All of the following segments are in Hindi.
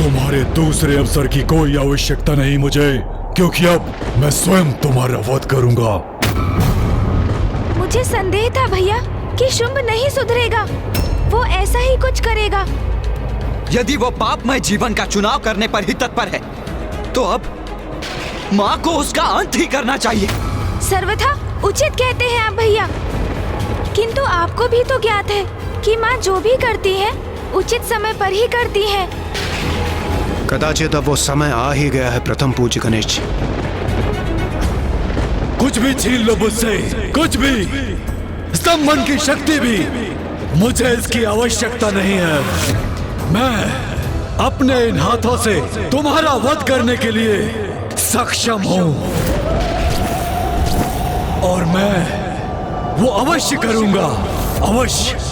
तुम्हारे दूसरे अवसर की कोई आवश्यकता नहीं मुझे, क्योंकि अब मैं स्वयं तुम्हारा वध करूंगा। मुझे संदेह था भैया कि शुंभ नहीं सुधरेगा, वो ऐसा ही कुछ करेगा। यदि वो पापमय जीवन का चुनाव करने पर ही तत्पर है, तो अब माँ को उसका अंत ही करना चाहिए। सर्वथा उचित कहते हैं आप भैया, किंतु आपको भी तो ज्ञात है कि माँ जो भी करती है उचित समय पर ही करती है। कदाचित अब वो समय आ ही गया है प्रथम पूज्य गणेश जी। कुछ भी छीन लो मुझसे, कुछ भी, स्तंभन की शक्ति भी, मुझे इसकी आवश्यकता नहीं है। मैं अपने इन हाथों से तुम्हारा वध करने के लिए सक्षम हूं, और मैं वो अवश्य करूंगा, अवश्य।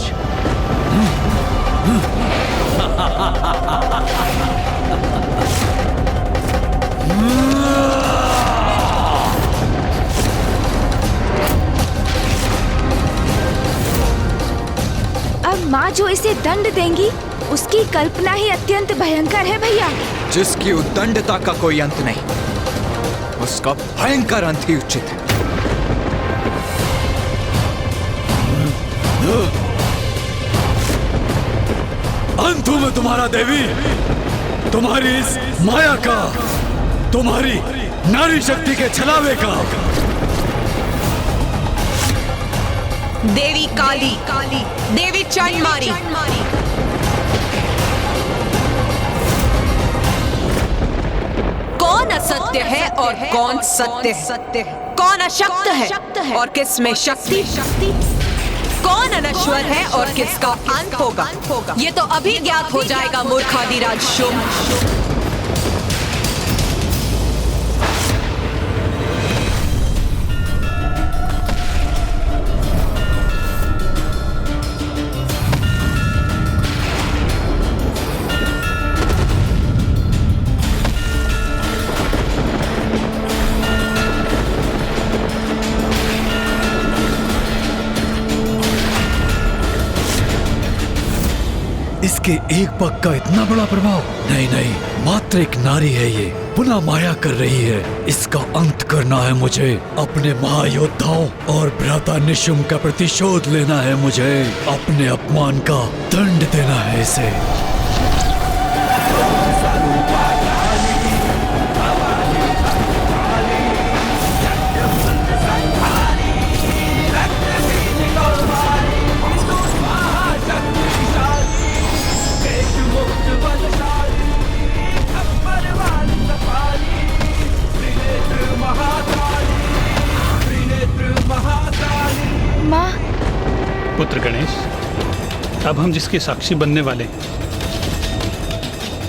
अब माँ जो इसे दंड देंगी उसकी कल्पना ही अत्यंत भयंकर है भैया। जिसकी उद्दंडता का कोई अंत नहीं, उसका भयंकर अंत ही उचित है। अंत हूं मैं तुम्हारा देवी, तुम्हारी इस माया का, तुम्हारी नारी शक्ति के छलावे का। देवी काली, देवी चंडमारी, कौन असत्य है और कौन सत्य है? कौन अशक्त है और किस में शक्ति? कौन अनश्वर है और किसका अंत होगा? ये तो अभी ज्ञात हो जाएगा मूर्खादिराज शुंभ। इसके एक पग का इतना बड़ा प्रभाव? नहीं नहीं, मात्र एक नारी है ये, पुनः माया कर रही है। इसका अंत करना है मुझे। अपने महायोद्धाओं और भ्राता निशुंभ का प्रतिशोध लेना है मुझे। अपने अपमान का दंड देना है इसे। पुत्र गणेश, अब हम जिसके साक्षी बनने वाले हैं,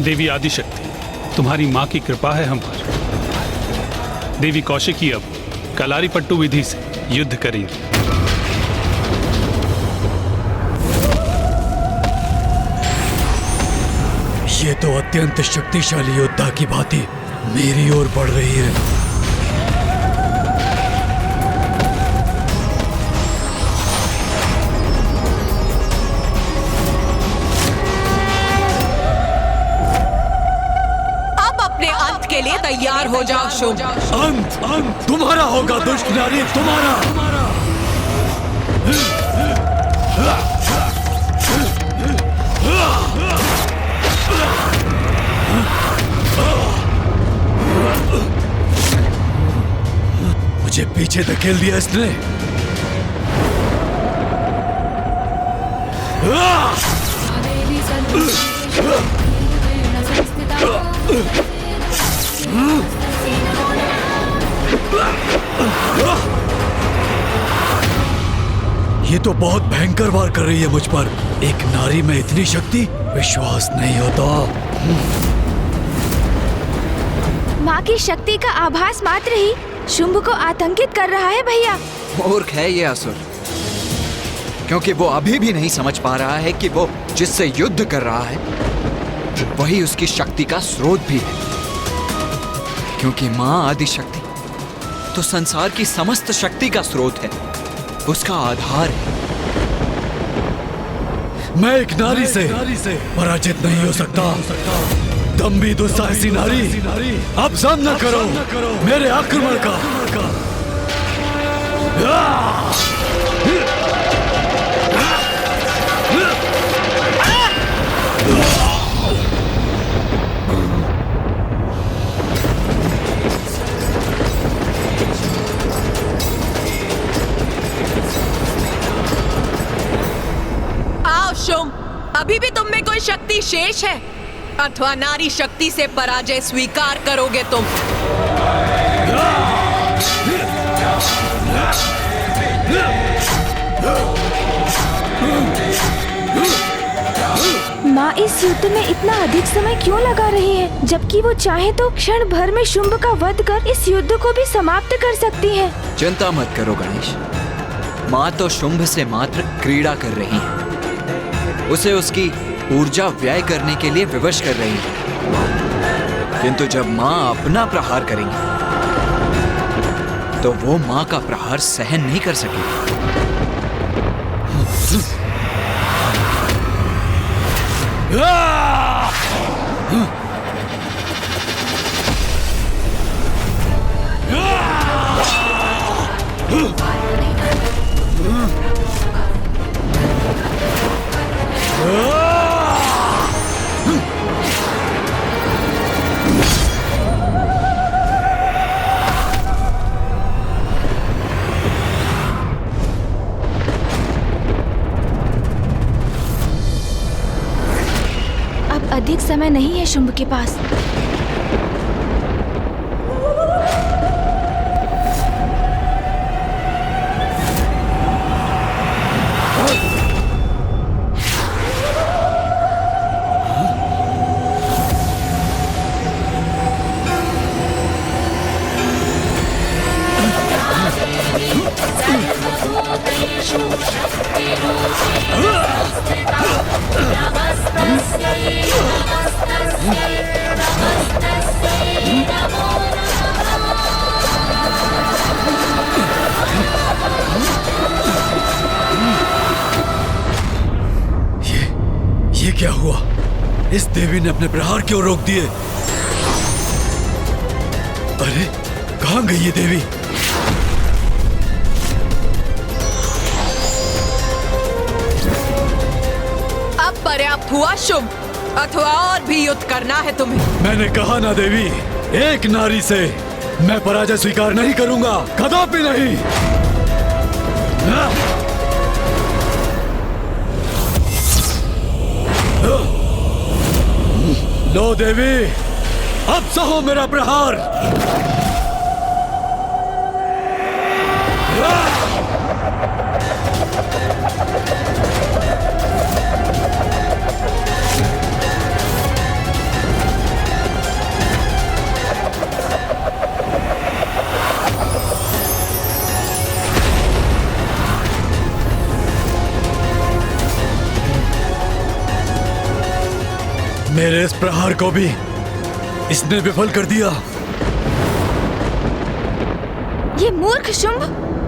देवी आदिशक्ति, तुम्हारी माँ की कृपा है हम पर। देवी कौशिकी अब कलारी पट्टू विधि से युद्ध करेंगी। ये तो अत्यंत शक्तिशाली योद्धा की भांति मेरी ओर बढ़ रही है। के लिए तैयार हो जाओ शुंभ। अंत तुम्हारा होगा दुष्ट नारी, तुम्हारा। मुझे पीछे धकेल दिया इसने। ये तो बहुत भयंकर वार कर रही है मुझ पर। एक नारी में इतनी शक्ति, विश्वास नहीं होता। माँ की शक्ति का आभास मात्र ही शुंभ को आतंकित कर रहा है भैया। मूर्ख है ये असुर, क्योंकि वो अभी भी नहीं समझ पा रहा है कि वो जिससे युद्ध कर रहा है वही उसकी शक्ति का स्रोत भी है। क्योंकि माँ आदिशक्ति तो संसार की समस्त शक्ति का स्रोत है, उसका आधार है। मैं एक नारी से पराजित नहीं हो सकता। दम्भी दुस्साहसी नारी, अब सामना करो मेरे आक्रमण का। आओ शुंभ, अभी भी तुम में कोई शक्ति शेष है अथवा नारी शक्ति से पराजय स्वीकार करोगे तुम? माँ इस युद्ध में इतना अधिक समय क्यों लगा रही है, जबकि वो चाहे तो क्षण भर में शुंभ का वध कर इस युद्ध को भी समाप्त कर सकती है। चिंता मत करो गणेश, माँ तो शुंभ से मात्र क्रीड़ा कर रही है, उसे उसकी ऊर्जा व्यय करने के लिए विवश कर रही है। किंतु जब माँ अपना प्रहार करेंगी तो वो माँ का प्रहार सहन नहीं कर सकेगी। अब अधिक समय नहीं है शुंभ के पास। ये क्या हुआ? इस देवी ने अपने प्रहार क्यों रोक दिए? अरे कहाँ गई ये देवी? अब पर्याप्त हुआ शुंभ, अथवा और भी युद्ध करना है तुम्हें? मैंने कहा ना देवी, एक नारी से मैं पराजय स्वीकार नहीं करूंगा, कदापि नहीं। लो देवी, अब सहो मेरा प्रहार। मेरे इस प्रहार को भी इसने विफल कर दिया। ये मूर्ख शुंभ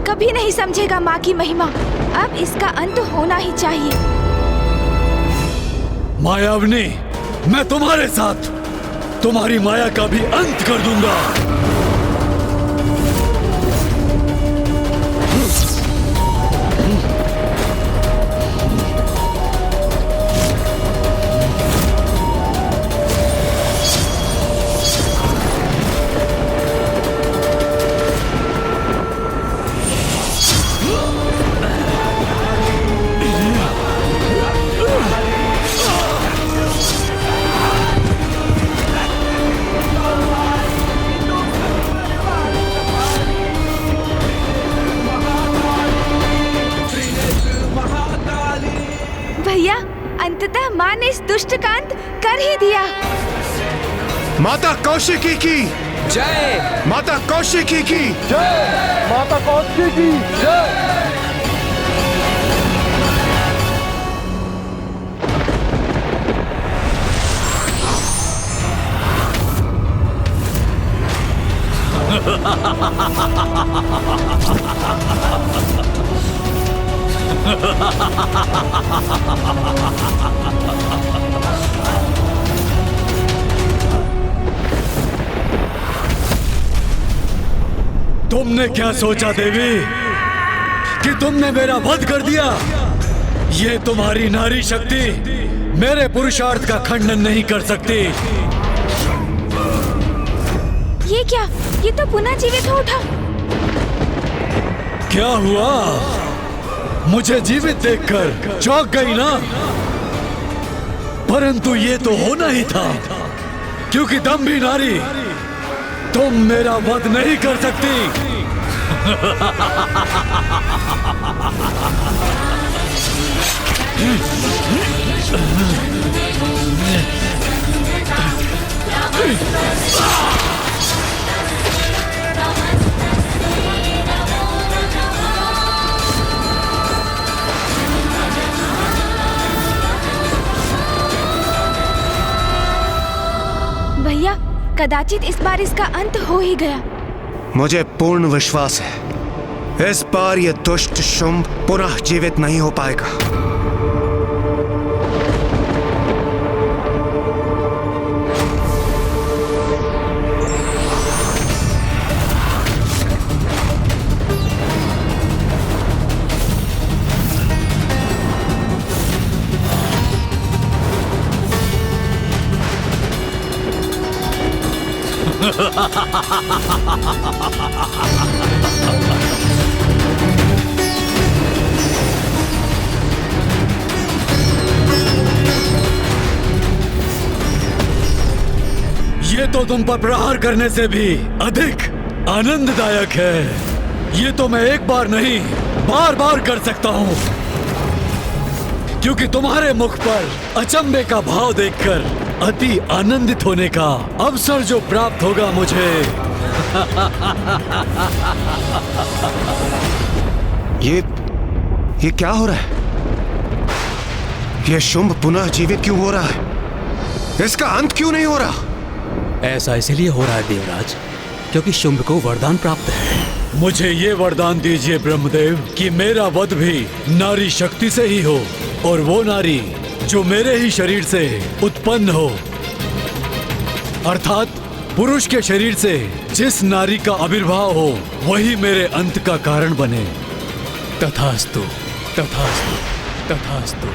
कभी नहीं समझेगा माँ की महिमा। अब इसका अंत होना ही चाहिए। मायावनी, मैं तुम्हारे साथ तुम्हारी माया का भी अंत कर दूंगा। भैया, अंततः माँ ने इस दुष्ट का अंत कर ही दिया। माता कौशिकी की जय! माता कौशिकी की माता कौशिकी की जय! तुमने क्या सोचा देवी कि तुमने मेरा वध कर दिया? ये तुम्हारी नारी शक्ति मेरे पुरुषार्थ का खंडन नहीं कर सकती। ये क्या? ये तो पुनः जीवित हो उठा। क्या हुआ? मुझे जीवित देखकर चौंक गई ना? परंतु ये तो होना ही था, क्योंकि दम्भी नारी, तुम मेरा वध नहीं कर सकती। भैया, कदाचित इस बार इसका अंत हो ही गया। मुझे पूर्ण विश्वास है इस बार ये दुष्ट शुंभ पुनः जीवित नहीं हो पाएगा। ये तो तुम पर प्रहार करने से भी अधिक आनंददायक है। ये तो मैं एक बार नहीं, बार बार कर सकता हूँ, क्योंकि तुम्हारे मुख पर अचंभे का भाव देखकर अति आनंदित होने का अवसर जो प्राप्त होगा मुझे। ये क्या हो रहा है? ये शुंभ पुनः जीवित क्यों हो रहा है? इसका अंत क्यों नहीं हो रहा? ऐसा इसलिए हो रहा है देवराज, क्योंकि शुंभ को वरदान प्राप्त है। मुझे ये वरदान दीजिए ब्रह्मदेव कि मेरा वध भी नारी शक्ति से ही हो, और वो नारी जो मेरे ही शरीर से उत्पन्न हो, अर्थात पुरुष के शरीर से जिस नारी का आविर्भाव हो वही मेरे अंत का कारण बने। तथास्तु, तथास्तु, तथास्तु।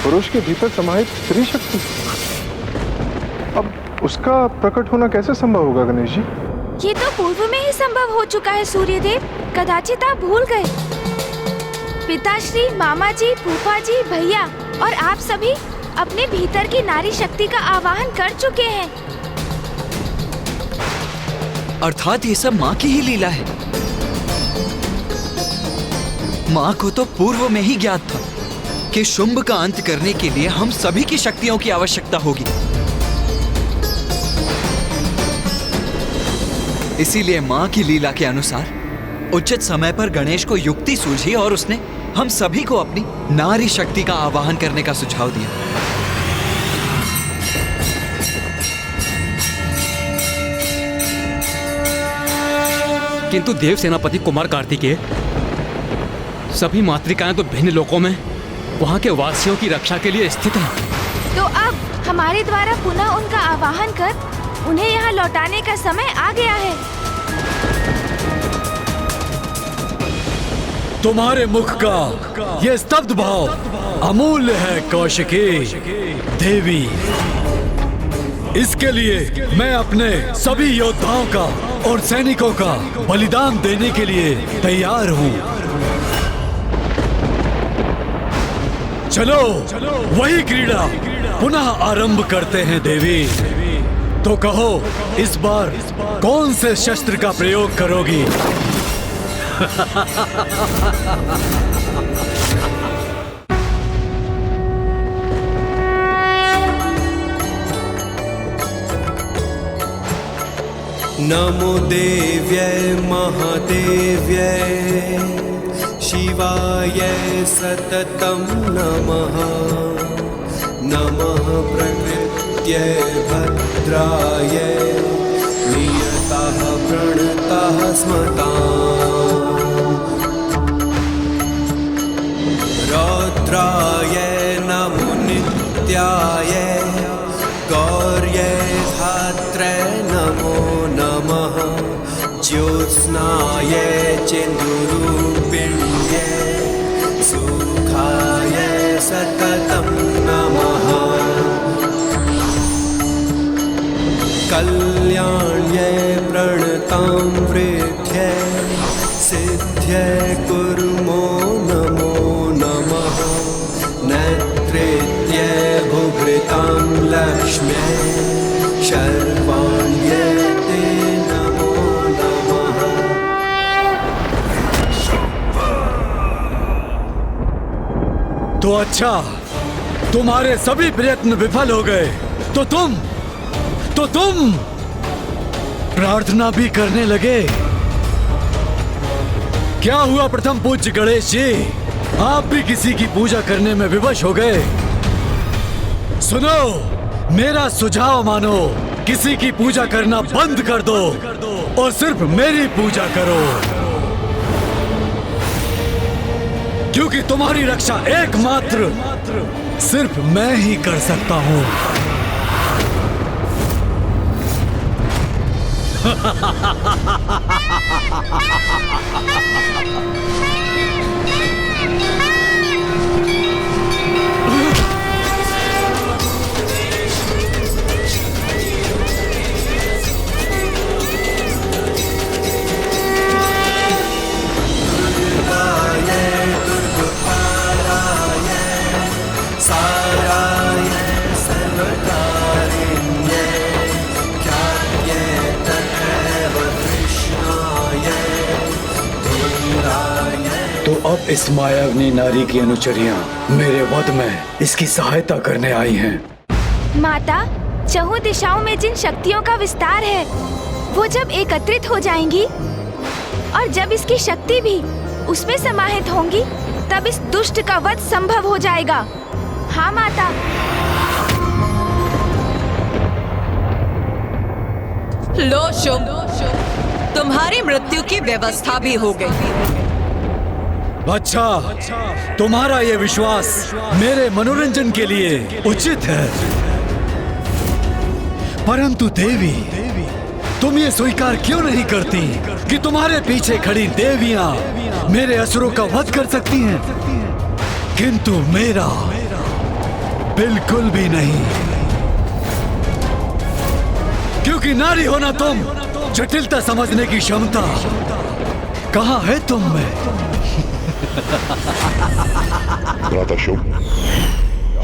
पुरुष के भीतर समाहित स्त्री शक्ति, अब उसका प्रकट होना कैसे संभव होगा गणेश जी? ये तो पूर्व में ही संभव हो चुका है सूर्यदेव, कदाचित आप भूल गए। पिताश्री, मामा जी, फूफा जी, भैया और आप सभी अपने भीतर की नारी शक्ति का आवाहन कर चुके हैं। अर्थात ये सब माँ की ही लीला है। माँ को तो पूर्व में ही ज्ञात था कि शुंभ का अंत करने के लिए हम सभी की शक्तियों की आवश्यकता होगी। इसीलिए माँ की लीला के अनुसार उचित समय पर गणेश को युक्ति सूझी और उसने हम सभी को अपनी नारी शक्ति का आवाहन करने का सुझाव दिया। किंतु देव सेनापति कुमार कार्तिकेय, सभी मातृकाएं तो भिन्न लोकों में वहां के वासियों की रक्षा के लिए स्थित हैं। तो अब हमारे द्वारा पुनः उनका आवाहन कर उन्हें यहाँ लौटाने का समय आ गया है। तुम्हारे मुख का ये स्तब्ध भाव अमूल्य है कौशिकी देवी। इसके लिए मैं अपने सभी योद्धाओं का और सैनिकों का बलिदान देने के लिए तैयार हूँ। चलो वही क्रीड़ा पुनः आरंभ करते हैं देवी। तो कहो, इस बार कौन से शस्त्र का प्रयोग करोगी? नमो देव्यै महादेव्यै शिवाय सततं नमः। नमः प्रकृत्यै भद्रायै नियतः प्रणतः स्मताम्। रौद्राय नमो नित्याय गौर्यै वृद्ध्यै सिद्ध्यै कुर्मो नमो नमः नेत्रेत्यै भुभृतां लक्ष्म्यै शर्वाण्यै ते नमो नमः। तो अच्छा, तुम्हारे सभी प्रयत्न विफल हो गए, तो तुम प्रार्थना भी करने लगे। क्या हुआ प्रथम पूज्य गणेश जी, आप भी किसी की पूजा करने में विवश हो गए? सुनो, मेरा सुझाव मानो, किसी की पूजा करना बंद कर दो और सिर्फ मेरी पूजा करो, क्योंकि तुम्हारी रक्षा एकमात्र सिर्फ मैं ही कर सकता हूं। तो अब इस मायाविनी नारी की अनुचरियां मेरे वध में इसकी सहायता करने आई हैं। माता, चहुं दिशाओं में जिन शक्तियों का विस्तार है, वो जब एकत्रित हो जाएंगी और जब इसकी शक्ति भी उसमें समाहित होंगी, तब इस दुष्ट का वध संभव हो जाएगा। हाँ माता। लो शुभ, तुम्हारी मृत्यु की व्यवस्था भी हो गई। अच्छा, तुम्हारा ये विश्वास मेरे मनोरंजन के लिए उचित है, परंतु देवी, तुम ये स्वीकार क्यों नहीं करती कि तुम्हारे पीछे खड़ी देवियां मेरे असुरों का वध कर सकती हैं, किंतु मेरा बिल्कुल भी नहीं, क्योंकि नारी होना तुम, जटिलता समझने की क्षमता कहाँ है तुम में? भ्राता शुभ,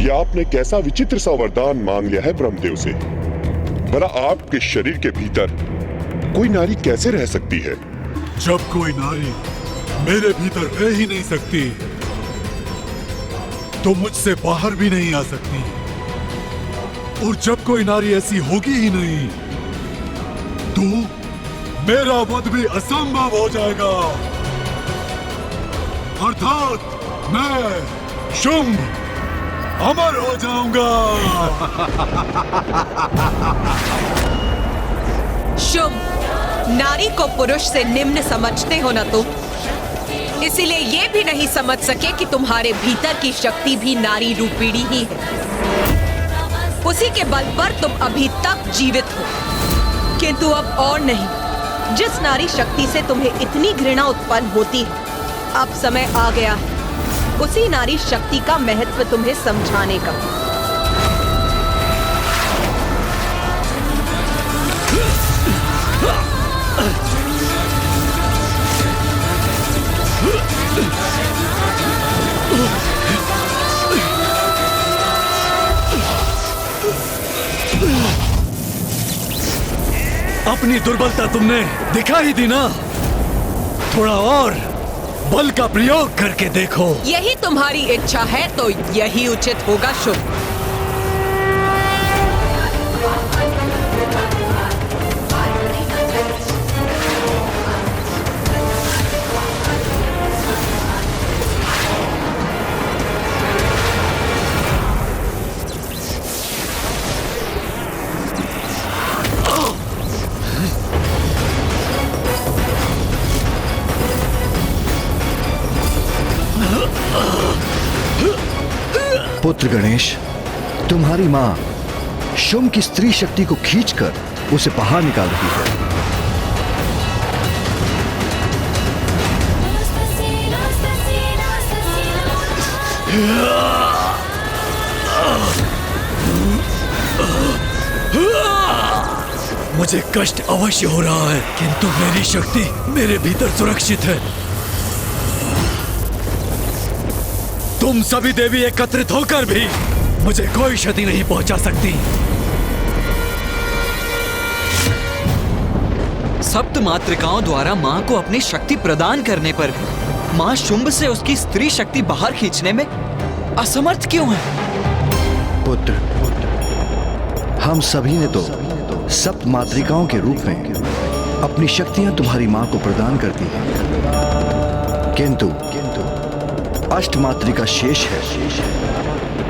ये आपने कैसा विचित्र सा वरदान मांग लिया है ब्रह्मदेव से। भला आपके शरीर के भीतर कोई नारी कैसे रह सकती है? जब कोई नारी मेरे भीतर रह ही नहीं सकती, तो मुझसे बाहर भी नहीं आ सकती, और जब कोई नारी ऐसी होगी ही नहीं, तो मेरा वध भी असंभव हो जाएगा, अर्थात मैं शुंभ अमर हो जाऊंगा। शुभ, नारी को पुरुष से निम्न समझते हो ना तुम, इसीलिए ये भी नहीं समझ सके कि तुम्हारे भीतर की शक्ति भी नारी रूपिणी ही है। उसी के बल पर तुम अभी तक जीवित हो, किंतु अब और नहीं। जिस नारी शक्ति से तुम्हें इतनी घृणा उत्पन्न होती है, अब समय आ गया है उसी नारी शक्ति का महत्व तुम्हें समझाने का। अपनी दुर्बलता तुमने दिखा ही दी ना, थोड़ा और बल का प्रयोग करके देखो। यही तुम्हारी इच्छा है तो यही उचित होगा शुभ। पुत्र गणेश, तुम्हारी माँ शुंभ की स्त्री शक्ति को खींचकर उसे बाहर निकाल रही है। मुझे कष्ट अवश्य हो रहा है, किंतु मेरी शक्ति मेरे भीतर सुरक्षित है। तुम सभी देवी एकत्रित होकर भी मुझे कोई क्षति नहीं पहुंचा सकती। सप्त मातृकाओं द्वारा माँ को अपनी शक्ति प्रदान करने पर भी माँ शुंभ से उसकी स्त्री शक्ति बाहर खींचने में असमर्थ क्यों है? पुत्र, हम सभी ने तो सप्त मातृकाओं के रूप में अपनी शक्तियां तुम्हारी माँ को प्रदान कर दी हैं, किंतु अष्ट मातृका शेष है,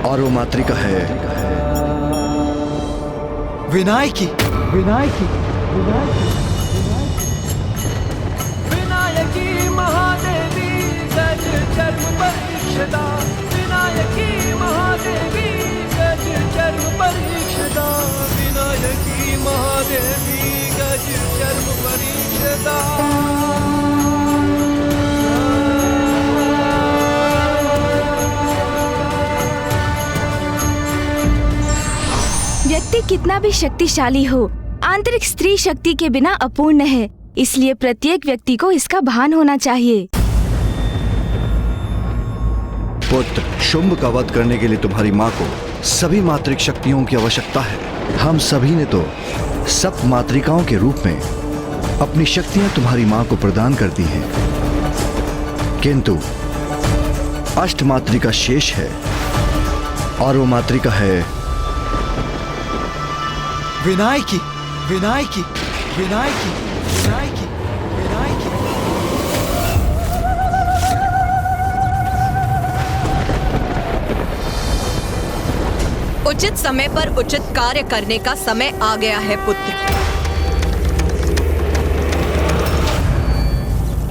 और वो मातृका है विनायकी। विनायकी महादेवी गज चर्म परीक्षदा, विनायकी महादेवी गज चर्म परीक्षदा, विनायकी महादेवी गज चर्म परीक्षदा। व्यक्ति कितना भी शक्तिशाली हो, आंतरिक स्त्री शक्ति के बिना अपूर्ण है। इसलिए प्रत्येक व्यक्ति को इसका भान होना चाहिए। पुत्र, शुंभ का वध करने के लिए तुम्हारी माँ को सभी मातृक शक्तियों की आवश्यकता है। हम सभी ने तो सप्त मातृकाओं के रूप में अपनी शक्तियां तुम्हारी माँ को प्रदान कर दी हैं, किंतु अष्ट मातृका शेष है, और वो मातृका है विनायकी। विनायकी विनायकी विनायकी विनायकी। उचित समय पर उचित कार्य करने का समय आ गया है पुत्र।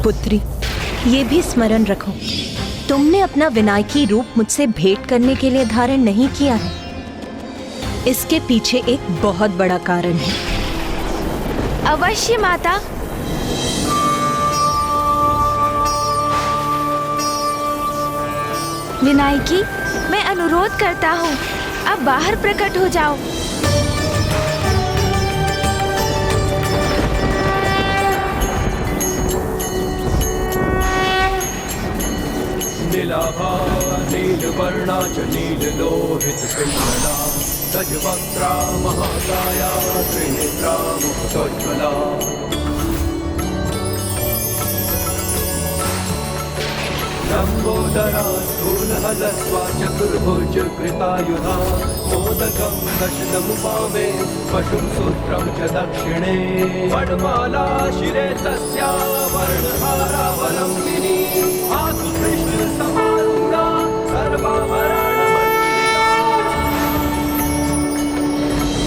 पुत्री, ये भी स्मरण रखो, तुमने अपना विनायकी रूप मुझसे भेंट करने के लिए धारण नहीं किया है। इसके पीछे एक बहुत बड़ा कारण है। अवश्य माता। विनायकी, मैं अनुरोध करता हूँ, अब बाहर प्रकट हो जाओ। नीलाभा नीलवर्णा च नीललोहित पिङ्गला, गजवक्त्रा महाकाया त्रिनेत्रा मुक्तोज्ज्वला। लम्बोदरा स्थूलहलस्वा चतुर्भुज कृतायुधा, मोदकं दशनमुपामे पशुं सूत्रं च दक्षिणे। वनमाला शिरे तस्या वर्णहारावलम्बिनी, आतु कृष्णसमारूढा सर्वाभरणमण्डिता।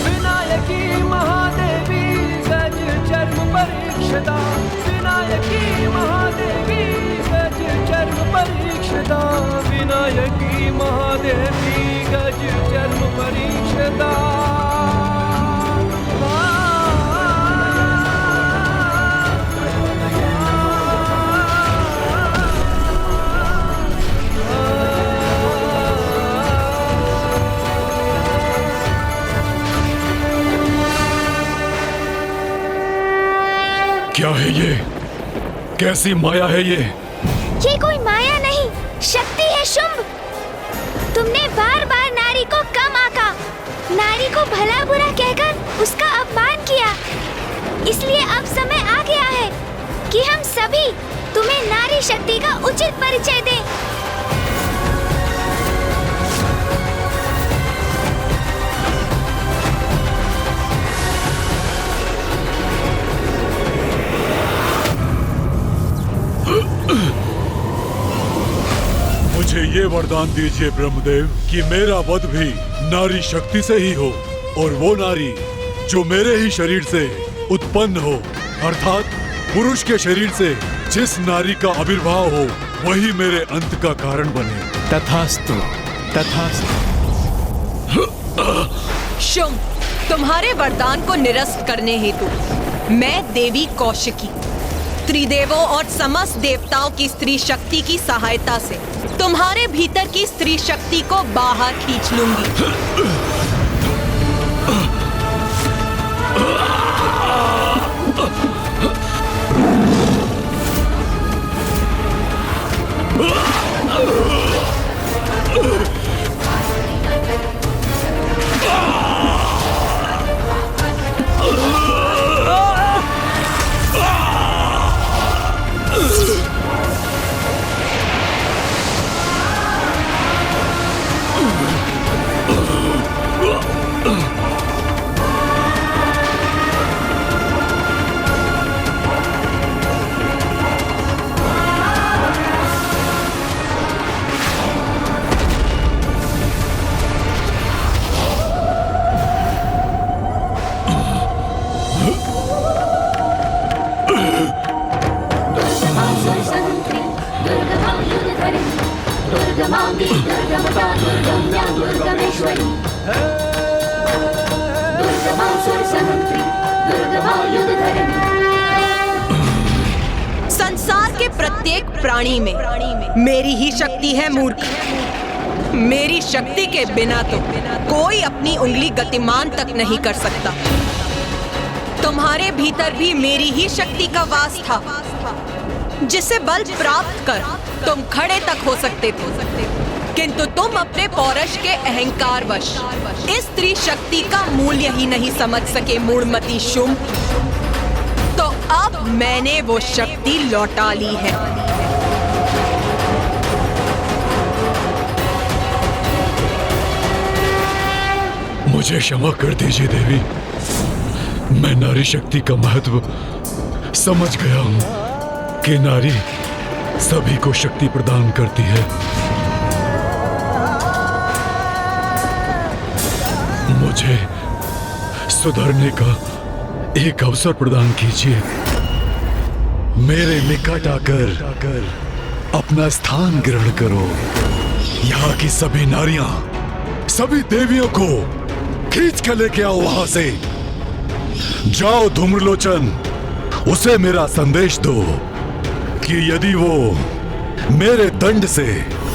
विनायकी महादेवी गज चर्म परीक्षदा, विनायकी महादेवी गज चर्म परीक्षदा, विनायकी महादेवी गज चर्म परीक्षदा। क्या है ये? कैसी माया है ये? ये कोई माया नहीं, शक्ति है शुंभ। तुमने बार बार नारी को कम आंका, नारी को भला बुरा कहकर उसका अपमान किया। इसलिए अब समय आ गया है कि हम सभी तुम्हें नारी शक्ति का उचित परिचय दें। मुझे ये वरदान दीजिए ब्रह्मदेव कि मेरा वध भी नारी शक्ति से ही हो, और वो नारी जो मेरे ही शरीर से उत्पन्न हो, अर्थात पुरुष के शरीर से जिस नारी का आविर्भाव हो वही मेरे अंत का कारण बने। तथास्तु तथास्तु। शुंभ, तुम्हारे वरदान को निरस्त करने हेतु मैं देवी कौशिकी त्रिदेवों और समस्त देवताओं की स्त्री शक्ति की सहायता से तुम्हारे भीतर की स्त्री शक्ति को बाहर खींच लूंगी। संसार के प्रत्येक प्राणी में मेरी ही शक्ति है मूर्ख। मेरी शक्ति के बिना तो कोई अपनी उंगली गतिमान तक नहीं कर सकता। तुम्हारे भीतर भी मेरी ही शक्ति का वास था, जिसे बल प्राप्त कर तुम खड़े तक हो सकते थे, किंतु तुम अपने पौरुष के अहंकार वश इस स्त्री शक्ति का मूल्य ही नहीं समझ सके मूढ़मती शुंभ। तो अब मैंने वो शक्ति लौटा ली है। मुझे क्षमा कर दीजिए देवी, मैं नारी शक्ति का महत्व समझ गया हूँ कि नारी सभी को शक्ति प्रदान करती है। मुझे सुधरने का एक अवसर प्रदान कीजिए। मेरे निकट आकर अपना स्थान ग्रहण करो। यहाँ की सभी नारियां, सभी देवियों को खींच कर लेके आओ वहां से। जाओ धूम्रलोचन, उसे मेरा संदेश दो कि यदि वो मेरे दंड से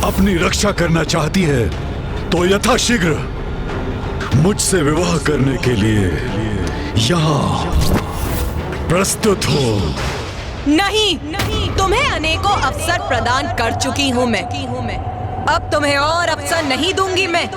अपनी रक्षा करना चाहती है तो यथाशीघ्र मुझसे विवाह करने के लिए यहाँ प्रस्तुत हो। नहीं, तुम्हें अनेकों अवसर प्रदान कर चुकी हूँ मैं। अब तुम्हें और अवसर नहीं दूंगी मैं।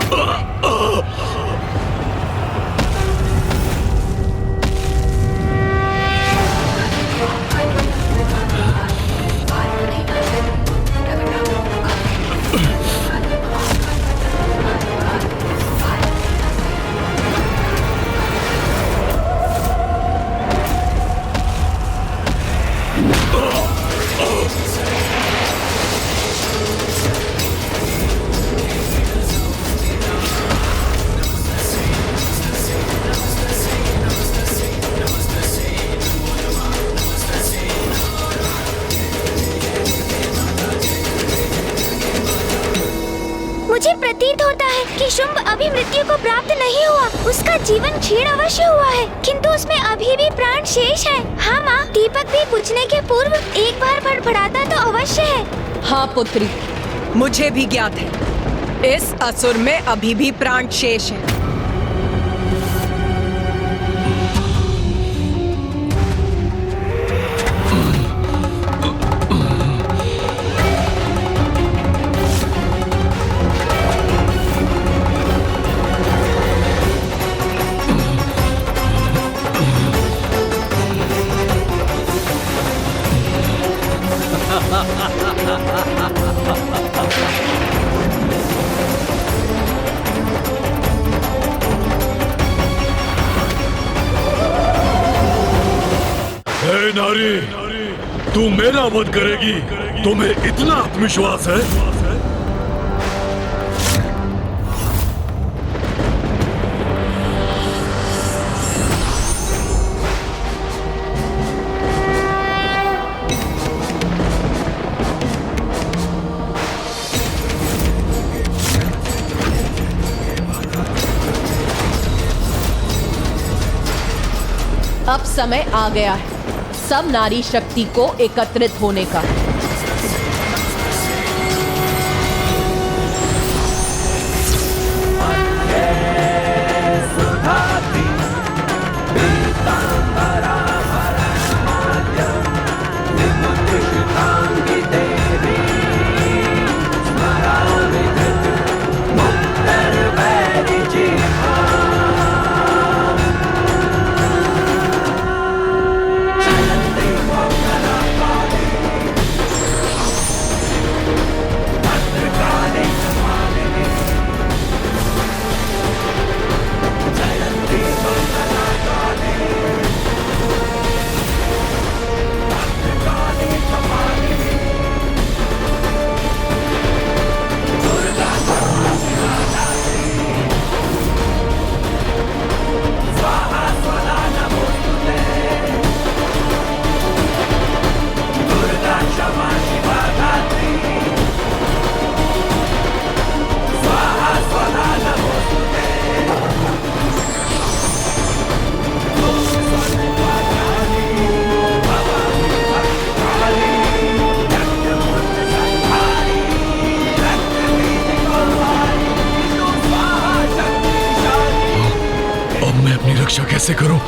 मुझे प्रतीत होता है कि शुंभ अभी मृत्यु को प्राप्त नहीं हुआ। उसका जीवन क्षीण अवश्य हुआ है, किंतु उसमें अभी भी प्राण शेष है। हाँ माँ, दीपक भी बुझने के पूर्व एक बार फड़फड़ाता तो अवश्य है। हाँ पुत्री, मुझे भी ज्ञात है, इस असुर में अभी भी प्राण शेष है। हे नारी, तू मेरा वध करेगी? तुम्हें इतना आत्मविश्वास है? अब समय आ गया है सब नारी शक्ति को एकत्रित होने का। मैं अपनी रक्षा कैसे करूं?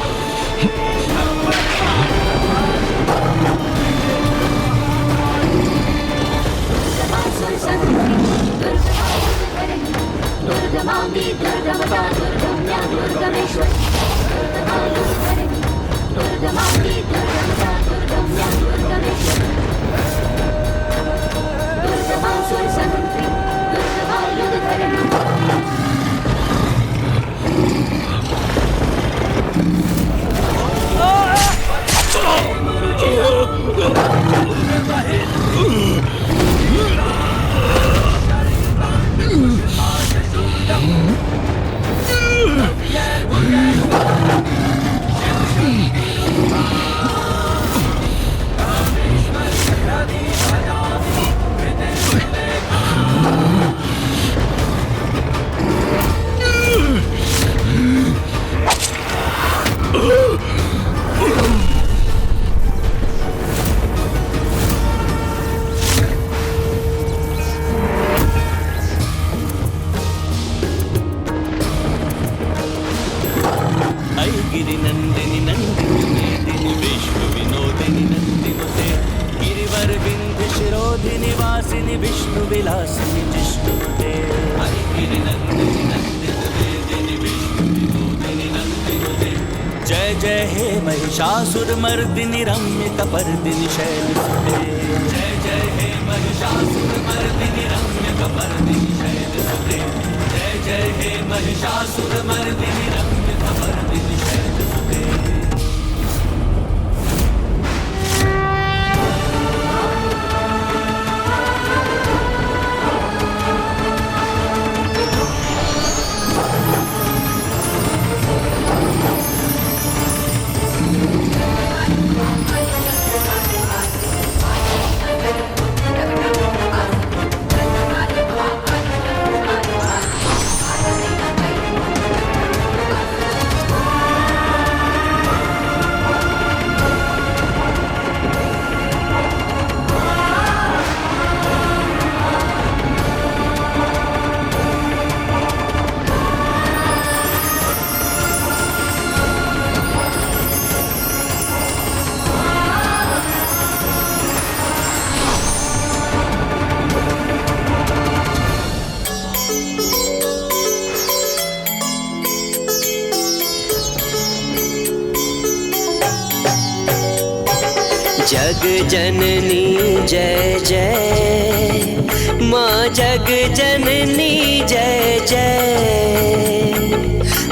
जय जय हे महिषासुर मर्दिनि रम्य कपर्दिनि शैलसुते। जय जय हे महिषासुर मर्दिनि रम्य कपर्दिनि शैलसुते। जय जय हे महिषासुर मर्दिनि रम्य कपर्दिनि शैलसुते। जग जननी जय जय, माँ जग जननी जय जय।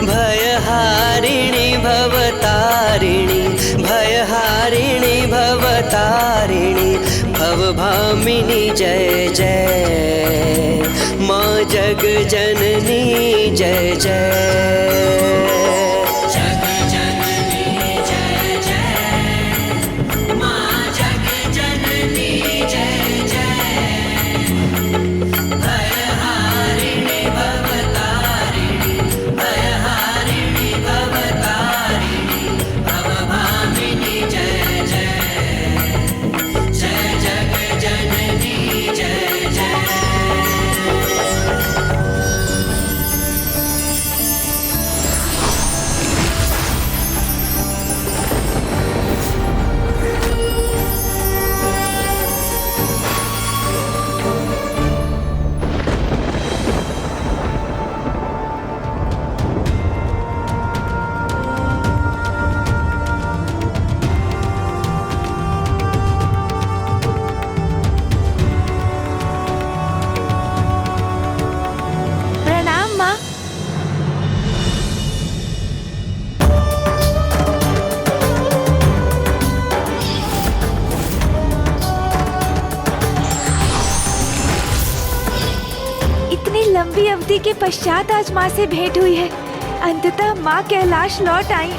भयहारिणी भवतारिणी, भयहारिणी भवतारिणी, भवभामिनी जय जय। माँ जग जननी जय जय। लंबी अवधि के पश्चात आज माँ से भेंट हुई है। अंततः माँ कैलाश लौट आई।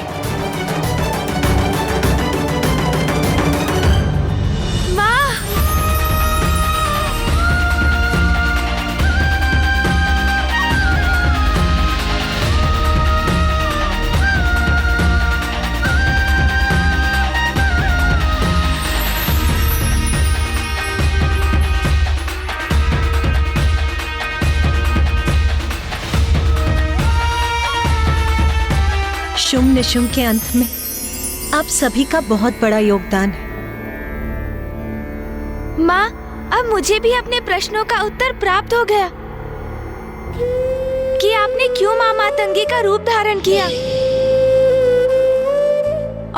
माँ! शुंभ निशुंभ के अंत में आप सभी का बहुत बड़ा योगदान है। माँ, अब मुझे भी अपने प्रश्नों का उत्तर प्राप्त हो गया कि आपने क्यों माँ मातंगी का रूप धारण किया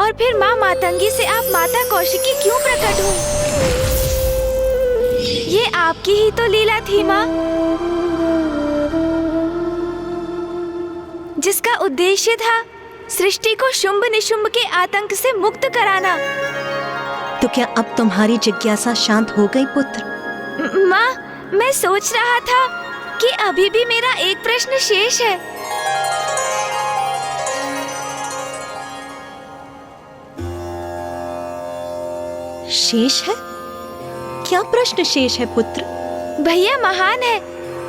और फिर माँ मातंगी से आप माता कौशिकी क्यों प्रकट हुई। ये आपकी ही तो लीला थी माँ, जिसका उद्देश्य था सृष्टि को शुंभ निशुंभ के आतंक से मुक्त कराना। तो क्या अब तुम्हारी जिज्ञासा शांत हो गई पुत्र? माँ, मैं सोच रहा था कि अभी भी मेरा एक प्रश्न शेष है। शेष है? क्या प्रश्न शेष है पुत्र? भैया महान है,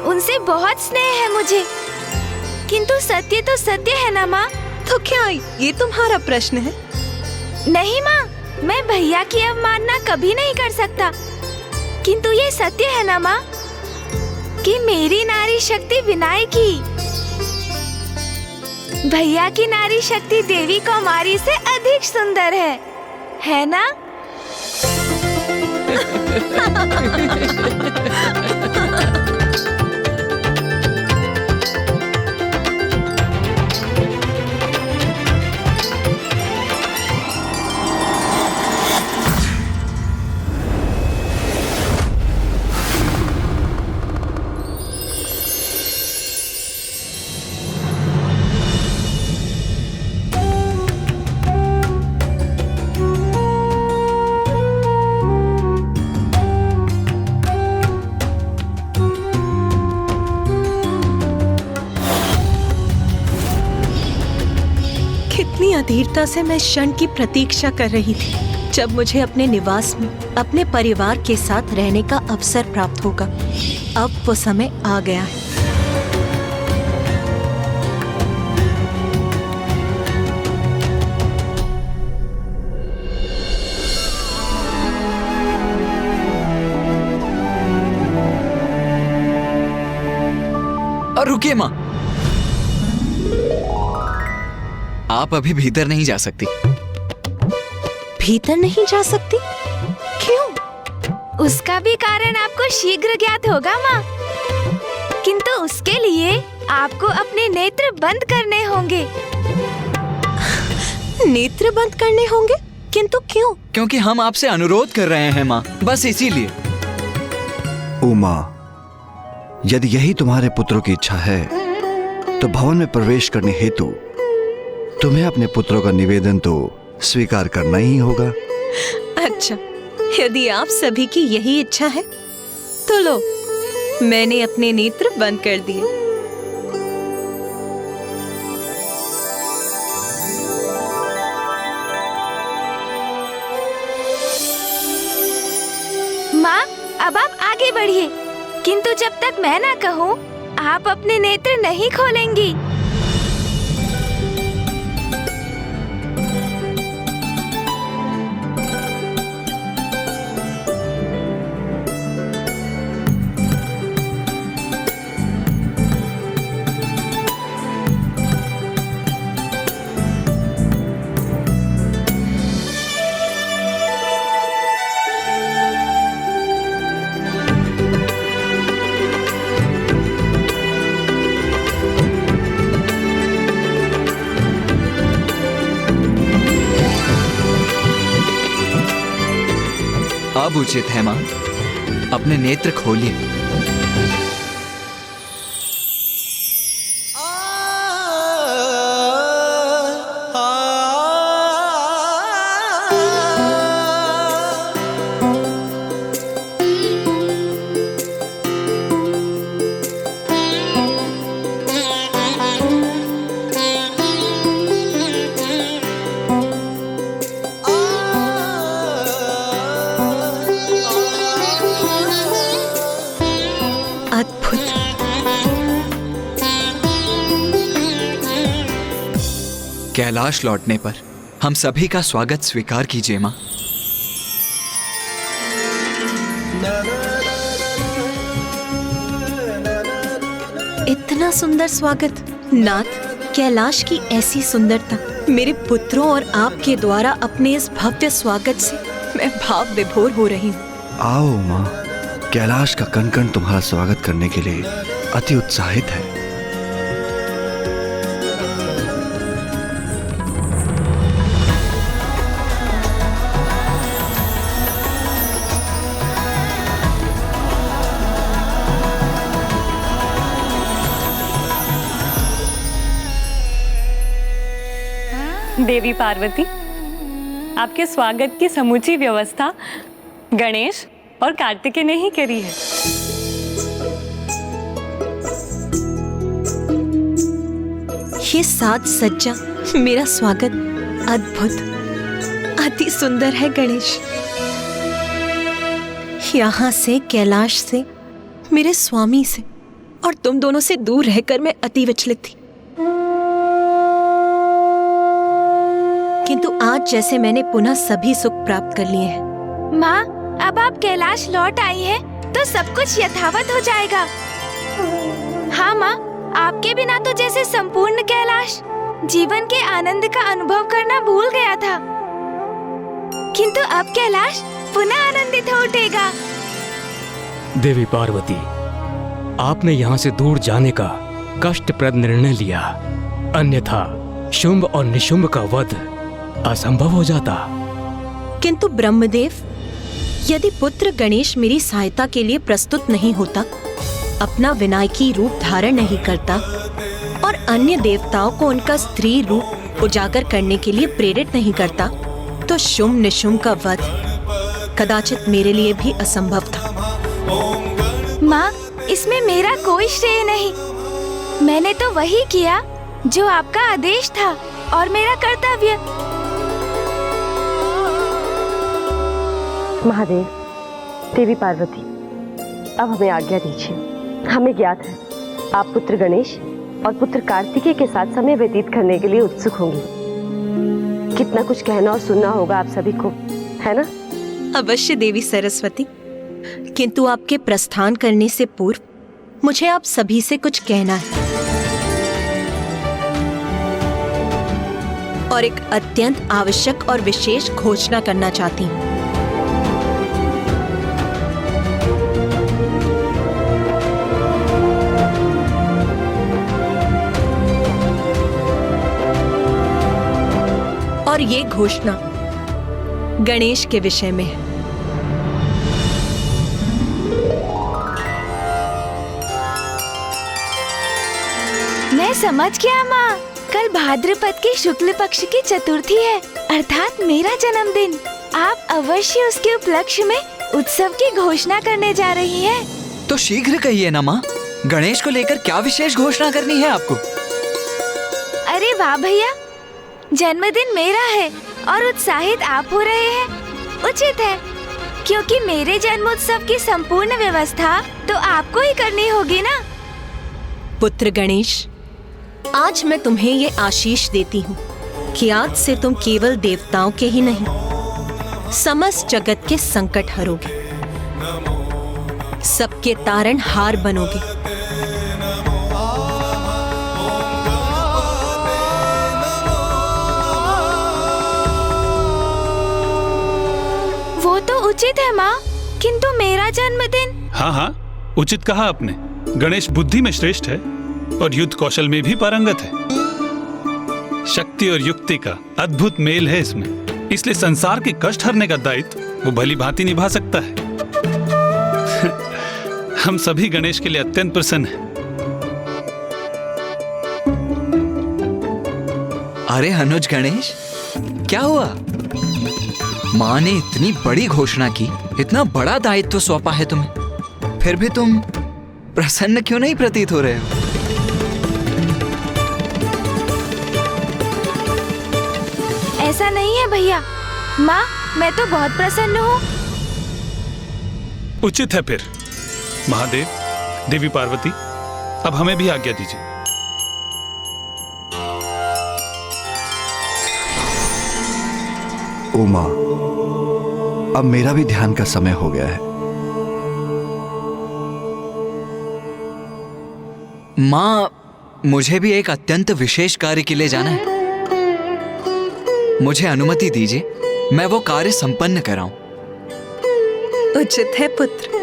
उनसे बहुत स्नेह है मुझे, किंतु सत्य तो सत्य है ना माँ। तो क्या ये तुम्हारा प्रश्न है? नहीं माँ, मैं भैया की अवमानना कभी नहीं कर सकता, किंतु ये सत्य है ना माँ कि मेरी नारी शक्ति विनाय की, भैया की नारी शक्ति देवी कौमारी से अधिक सुंदर है ना? कितनी अधीरता से मैं क्षण की प्रतीक्षा कर रही थी जब मुझे अपने निवास में अपने परिवार के साथ रहने का अवसर प्राप्त होगा। अब वो समय आ गया है। और रुकिए माँ, आप अभी भीतर नहीं जा सकती। भीतर नहीं जा सकती? क्यों? उसका भी कारण आपको शीघ्र ज्ञात होगा माँ, किंतु उसके लिए आपको अपने नेत्र बंद करने होंगे। नेत्र बंद करने होंगे? किंतु क्यों? क्योंकि हम आपसे अनुरोध कर रहे हैं माँ, बस इसीलिए। उमा, यदि यही तुम्हारे पुत्रों की इच्छा है तो भवन में प्रवेश करने हेतु तुम्हें अपने पुत्रों का निवेदन तो स्वीकार करना ही होगा। अच्छा, यदि आप सभी की यही इच्छा है तो लो, मैंने अपने नेत्र बंद कर दिए। माँ, अब आप आगे बढ़िए, किंतु जब तक मैं ना कहूँ आप अपने नेत्र नहीं खोलेंगी। अब उचित है माँ, अपने नेत्र खोलिए। कैलाश लौटने पर हम सभी का स्वागत स्वीकार कीजिए माँ। इतना सुंदर स्वागत नाथ, कैलाश की ऐसी सुंदरता मेरे पुत्रों और आपके द्वारा अपने इस भव्य स्वागत से मैं भाव विभोर हो रही हूँ। आओ उमा, कैलाश का कण कण तुम्हारा स्वागत करने के लिए अति उत्साहित है। देवी पार्वती, आपके स्वागत की समूची व्यवस्था गणेश और कार्तिकेय ने ही करी है। ये साज सज्जा मेरा स्वागत अद्भुत, अति सुंदर है गणेश। यहाँ से, कैलाश से, मेरे स्वामी से और तुम दोनों से दूर रहकर मैं अति विचलित थी। किंतु आज जैसे मैंने पुनः सभी सुख प्राप्त कर लिए हैं। माँ, अब आप कैलाश लौट आई हैं, तो सब कुछ यथावत हो जाएगा। हाँ माँ, आपके बिना तो जैसे संपूर्ण कैलाश जीवन के आनंद का अनुभव करना भूल गया था, किंतु अब कैलाश पुनः आनंदित हो उठेगा। देवी पार्वती, आपने यहाँ से दूर जाने का कष्टप्रद निर्णय लिया, अन्यथा शुंभ और निशुंभ का वध असंभव हो जाता। किंतु ब्रह्मदेव, यदि पुत्र गणेश मेरी सहायता के लिए प्रस्तुत नहीं होता, अपना विनायकी रूप धारण नहीं करता और अन्य देवताओं को उनका स्त्री रूप उजागर करने के लिए प्रेरित नहीं करता, तो शुंभ निशुंभ का वध कदाचित मेरे लिए भी असंभव था। माँ, इसमें मेरा कोई श्रेय नहीं। मैंने तो वही किया जो आपका आदेश था और मेरा कर्तव्य। महादेव, देवी पार्वती, अब हमें आज्ञा दीजिए। हमें ज्ञात है आप पुत्र गणेश और पुत्र कार्तिकेय के साथ समय व्यतीत करने के लिए उत्सुक होंगी। कितना कुछ कहना और सुनना होगा आप सभी को, है ना? अवश्य देवी सरस्वती, किंतु आपके प्रस्थान करने से पूर्व मुझे आप सभी से कुछ कहना है और एक अत्यंत आवश्यक और विशेष घोषणा करना चाहती हूँ। और ये घोषणा गणेश के विषय में है। मैं समझ गया माँ, कल भाद्रपद की शुक्ल पक्ष की चतुर्थी है, अर्थात मेरा जन्मदिन। आप अवश्य उसके उपलक्ष्य में उत्सव की घोषणा करने जा रही हैं। तो शीघ्र कहिए ना माँ, गणेश को लेकर क्या विशेष घोषणा करनी है आपको? अरे वाह भैया, जन्मदिन मेरा है और उत्साहित आप हो रहे हैं, उचित है, क्योंकि मेरे जन्मोत्सव की संपूर्ण व्यवस्था तो आपको ही करनी होगी ना। पुत्र गणेश, आज मैं तुम्हें ये आशीष देती हूँ कि आज से तुम केवल देवताओं के ही नहीं, समस्त जगत के संकट हरोगे, सबके तारणहार बनोगे। वो तो उचित है माँ, किंतु मेरा जन्मदिन। हाँ हाँ, उचित कहा आपने। गणेश बुद्धि में श्रेष्ठ है और युद्ध कौशल में भी पारंगत है। शक्ति और युक्ति का अद्भुत मेल है इसमें, इसलिए संसार के कष्ट हरने का दायित्व वो भली भांति निभा सकता है। हम सभी गणेश के लिए अत्यंत प्रसन्न हैं। अरे अनुज गणेश, क्या हुआ? माँ ने इतनी बड़ी घोषणा की, इतना बड़ा दायित्व सौंपा है तुम्हें, फिर भी तुम प्रसन्न क्यों नहीं प्रतीत हो रहे हो? ऐसा नहीं है भैया, माँ मैं तो बहुत प्रसन्न हूँ। उचित है फिर। महादेव, देवी पार्वती, अब हमें भी आज्ञा दीजिए। उमा, अब मेरा भी ध्यान का समय हो गया है। माँ, मुझे भी एक अत्यंत विशेष कार्य के लिए जाना है। मुझे अनुमति दीजिए, मैं वो कार्य संपन्न कराऊं। उचित है पुत्र।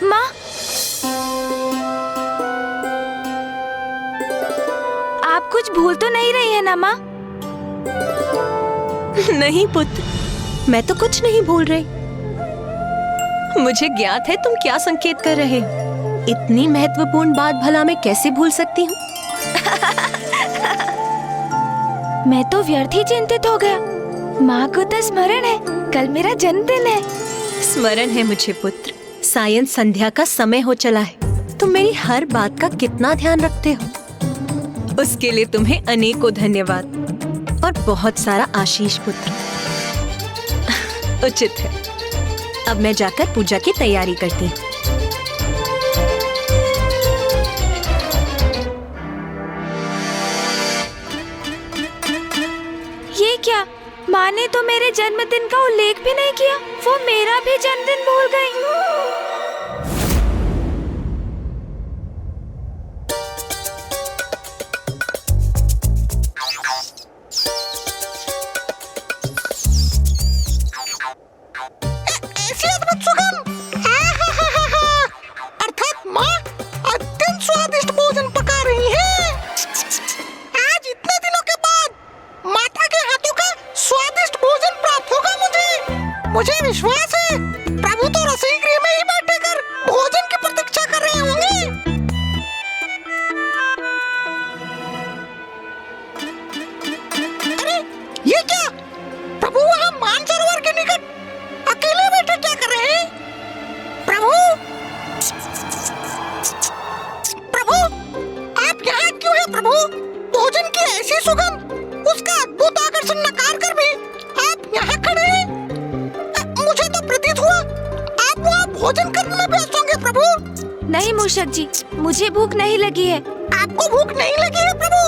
माँ, आप कुछ भूल तो नहीं रही है ना माँ? नहीं पुत्र, मैं तो कुछ नहीं भूल रही। मुझे ज्ञात है तुम क्या संकेत कर रहे हो। इतनी महत्वपूर्ण बात भला मैं कैसे भूल सकती हूँ? मैं तो व्यर्थ ही चिंतित हो गया। माँ को तो स्मरण है, कल मेरा जन्मदिन है। स्मरण है मुझे पुत्र। सायं संध्या का समय हो चला है। तुम मेरी हर बात का कितना ध्यान रखते हो। उसके लिए तुम्हें अनेकों धन्यवाद और बहुत सारा आशीष पुत्र। उचित है। अब मैं जाकर पूजा की तैयारी करती हूँ। ये क्या? माँ ने तो मेरे जन्मदिन का उल्लेख भी नहीं किया। वो मेरा भी जन्मदिन भूल गई। अर्थात माँ अत्यंत स्वादिष्ट भोजन पका रही है। आज इतने दिनों के बाद माता के हाथों का स्वादिष्ट भोजन प्राप्त होगा मुझे विश्वास है प्रभु तो रसोई गृह में ही बैठे कर भोजन की प्रतीक्षा कर रहे होंगे। अरे ये क्या? प्रभु वहाँ मानसरोवर के निकट अकेले बैठे क्या कर रहे हैं? प्रभु आप यहाँ क्यों हैं प्रभु? भोजन की ऐसी सुगंध, उसका अद्भुत आकर्षण नकार कर भी आप यहाँ खड़े हैं। मुझे तो प्रतीत हुआ आप वहाँ भोजन करने में व्यस्त होंगे प्रभु। नहीं मूषक जी, मुझे भूख नहीं लगी है। आपको भूख नहीं लगी है प्रभु?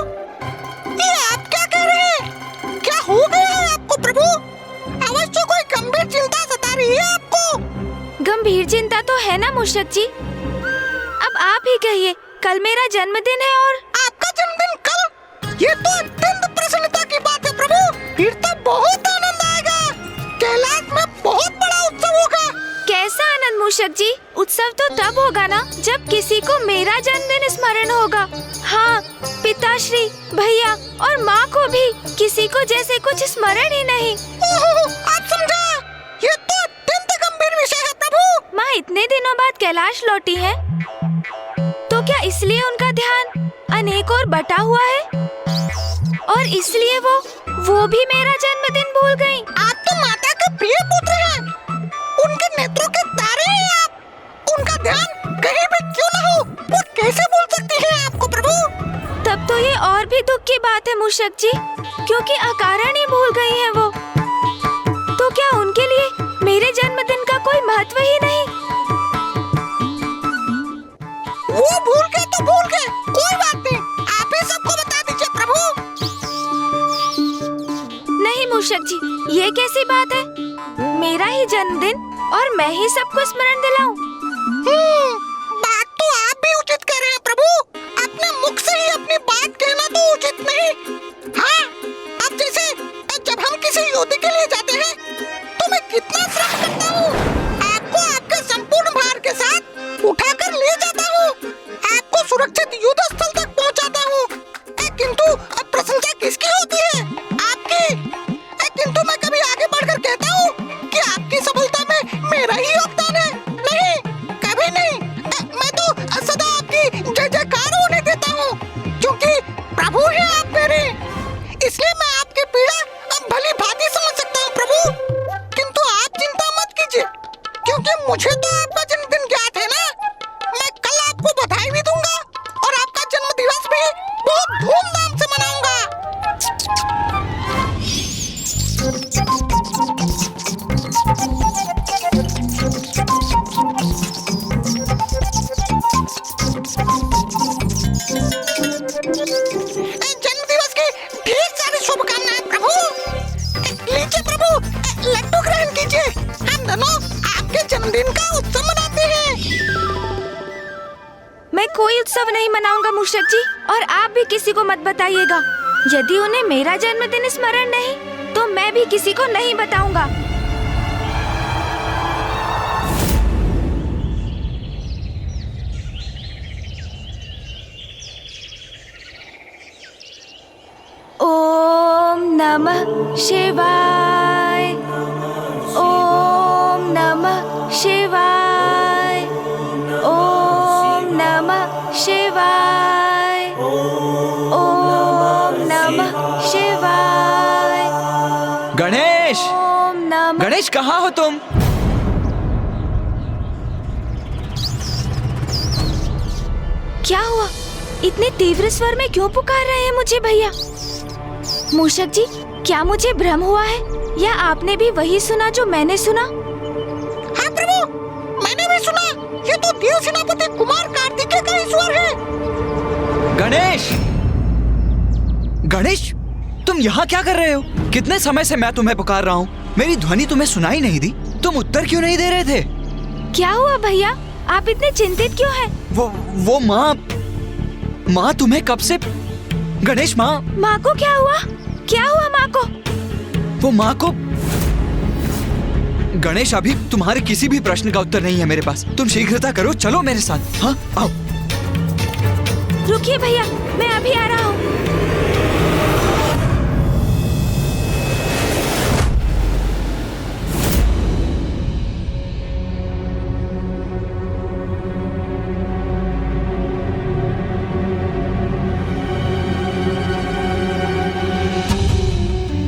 ये आप क्या कह रहे हैं? क्या हो गया है आपको प्रभु? अवश्य कोई गंभीर चिंता सता रही है आपको। गंभीर चिंता तो है ना मूषक जी। अब आप ही कहिए, कल मेरा जन्मदिन है और आपका जन्मदिन कल? ये तो अत्यंत प्रसन्नता की बात है प्रभु। फिर तो बहुत आनंद आएगा। कैलाश में बहुत बड़ा उत्सव होगा। कैसा आनंद मूषक जी? उत्सव तो तब होगा ना जब किसी को मेरा जन्मदिन स्मरण होगा। हाँ, पिताश्री, भैया और माँ को भी किसी को जैसे कुछ स्मरण ही नहीं। आप समझा? ये तो अत्यंत गंभीर विषय है प्रभु। माँ इतने दिनों बाद कैलाश लौटी है, तो क्या इसलिए उनका ध्यान अनेक और बटा हुआ है और इसलिए वो भी मेरा जन्मदिन भूल गई? आप तो माता के प्रिय पुत्र हैं। उनके नेत्रों के तारे हैं आप। उनका ध्यान कहीं भी क्यों न हो, वो कैसे भूल सकती हैं आपको प्रभु? तब तो ये और भी दुख की बात है मूषक जी, क्योंकि अकारण ही भूल गई हैं वो। तो क्या उनके लिए मेरे जन्मदिन का कोई महत्व ही नहीं? वो भूल गए तो भूल गए, कोई बात नहीं। आप ही सबको बता दीजिए प्रभु। नहीं मूषक जी, ये कैसी बात है? मेरा ही जन्मदिन और मैं ही सबको स्मरण दिलाऊं? बात तो आप भी उचित कह रहे हैं प्रभु। अपने मुख से ही अपनी बात कहना तो उचित नहीं। हाँ, अब जैसे जब हम किसी युद्ध के लिए जाते हैं तो मैं कितना श्रम करता हूँ। आपको आपके संपूर्ण भार के साथ उठाकर ले जाता हूँ, आपको सुरक्षित युद्ध स्थल तक पहुँचाता हूँ। किंतु प्रशंसा किसकी होती है? आपकी। किंतु मैं कभी आगे बढ़कर कहता हूँ कि आपकी सफलता में मेरा ही योगदान है? नहीं, कभी नहीं। मैं तो सदा आपकी जय जयकार होने देता हूँ, क्योंकि प्रभु हैं आप मेरे। इसलिए मैं आपकी पीड़ा भली भांति समझ सकता हूँ प्रभु। किंतु आप चिंता मत कीजिए, क्योंकि मुझे तो आपका जन्मदिन ज्ञात है ना। मैं कल आपको बधाई भी दूंगा और आपका जन्म दिवस भी बहुत धूमधाम से मनाऊंगा। जन्म दिवस की ढेर सारी शुभकामनाएं प्रभु। जन्मदिन का उत्सव मनाते हैं। मैं कोई उत्सव नहीं मनाऊंगा मूषक जी, और आप भी किसी को मत बताइएगा। यदि उन्हें मेरा जन्मदिन स्मरण नहीं तो मैं भी किसी को नहीं बताऊंगा। ओम नमः शिवाय, ओम नमः शिवाय, ओम नमः शिवाय, ओम नमः शिवाय। गणेश, ओम नमः। गणेश कहाँ हो तुम? क्या हुआ? इतने तीव्र स्वर में क्यों पुकार रहे हैं मुझे भैया? मूषक जी, क्या मुझे भ्रम हुआ है या आपने भी वही सुना जो मैंने सुना? हाँ प्रभु, मैंने भी सुना। ये तो देव सेनापति कुमार कार्तिकेय का ही स्वर है। गणेश, गणेश, तुम यहाँ क्या कर रहे हो? कितने समय से मैं तुम्हें पुकार रहा हूँ, मेरी ध्वनि तुम्हें सुनाई नहीं दी। तुम उत्तर क्यों नहीं दे रहे थे? क्या हुआ भैया, आप इतने चिंतित क्यों हैं? वो माँ तुम्हें कब से? गणेश, माँ को क्या हुआ? क्या हुआ माँ को? वो माँ को। गणेश, अभी तुम्हारे किसी भी प्रश्न का उत्तर नहीं है मेरे पास। तुम शीघ्रता करो, चलो मेरे साथ। हाँ, आओ। रुकिए भैया, मैं अभी आ रहा हूँ।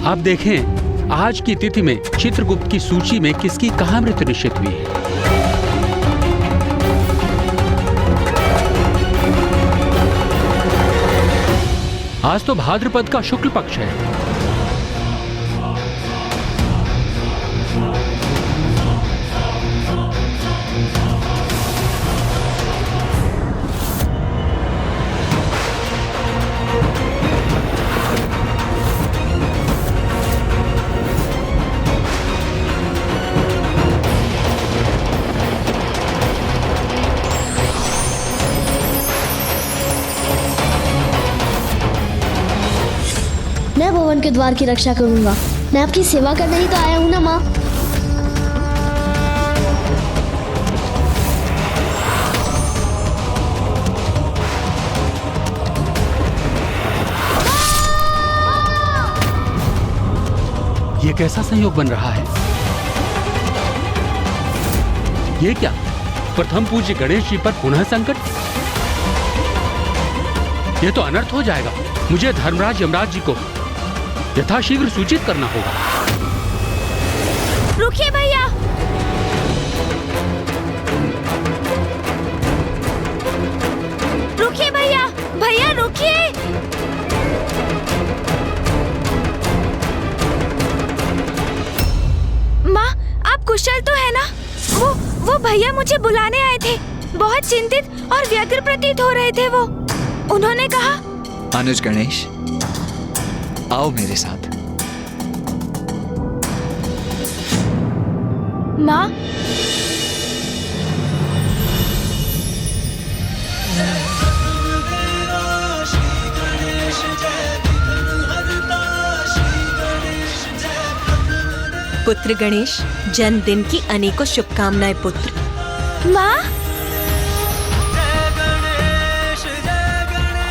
आप देखें, आज की तिथि में चित्रगुप्त की सूची में किसकी कहाँ मृत्यु निश्चित हुई है। आज तो भाद्रपद का शुक्ल पक्ष है। मैं भवन के द्वार की रक्षा करूंगा। मैं आपकी सेवा करने ही तो आया हूँ ना माँ। ये कैसा संयोग बन रहा है? ये क्या? प्रथम पूज्य गणेश जी पर पुनः संकट? ये तो अनर्थ हो जाएगा। मुझे धर्मराज यमराज जी को यथाशीघ्र सूचित करना होगा। रुकिए भैया, रुकिए भैया, भैया रुकिए। माँ, आप कुशल तो है ना? वो भैया मुझे बुलाने आए थे। बहुत चिंतित और व्यग्र प्रतीत हो रहे थे वो। उन्होंने कहा, अनुज, गणेश, आओ मेरे साथ। माँ, पुत्र गणेश, जन्मदिन की अनेकों शुभकामनाएं पुत्र। माँ,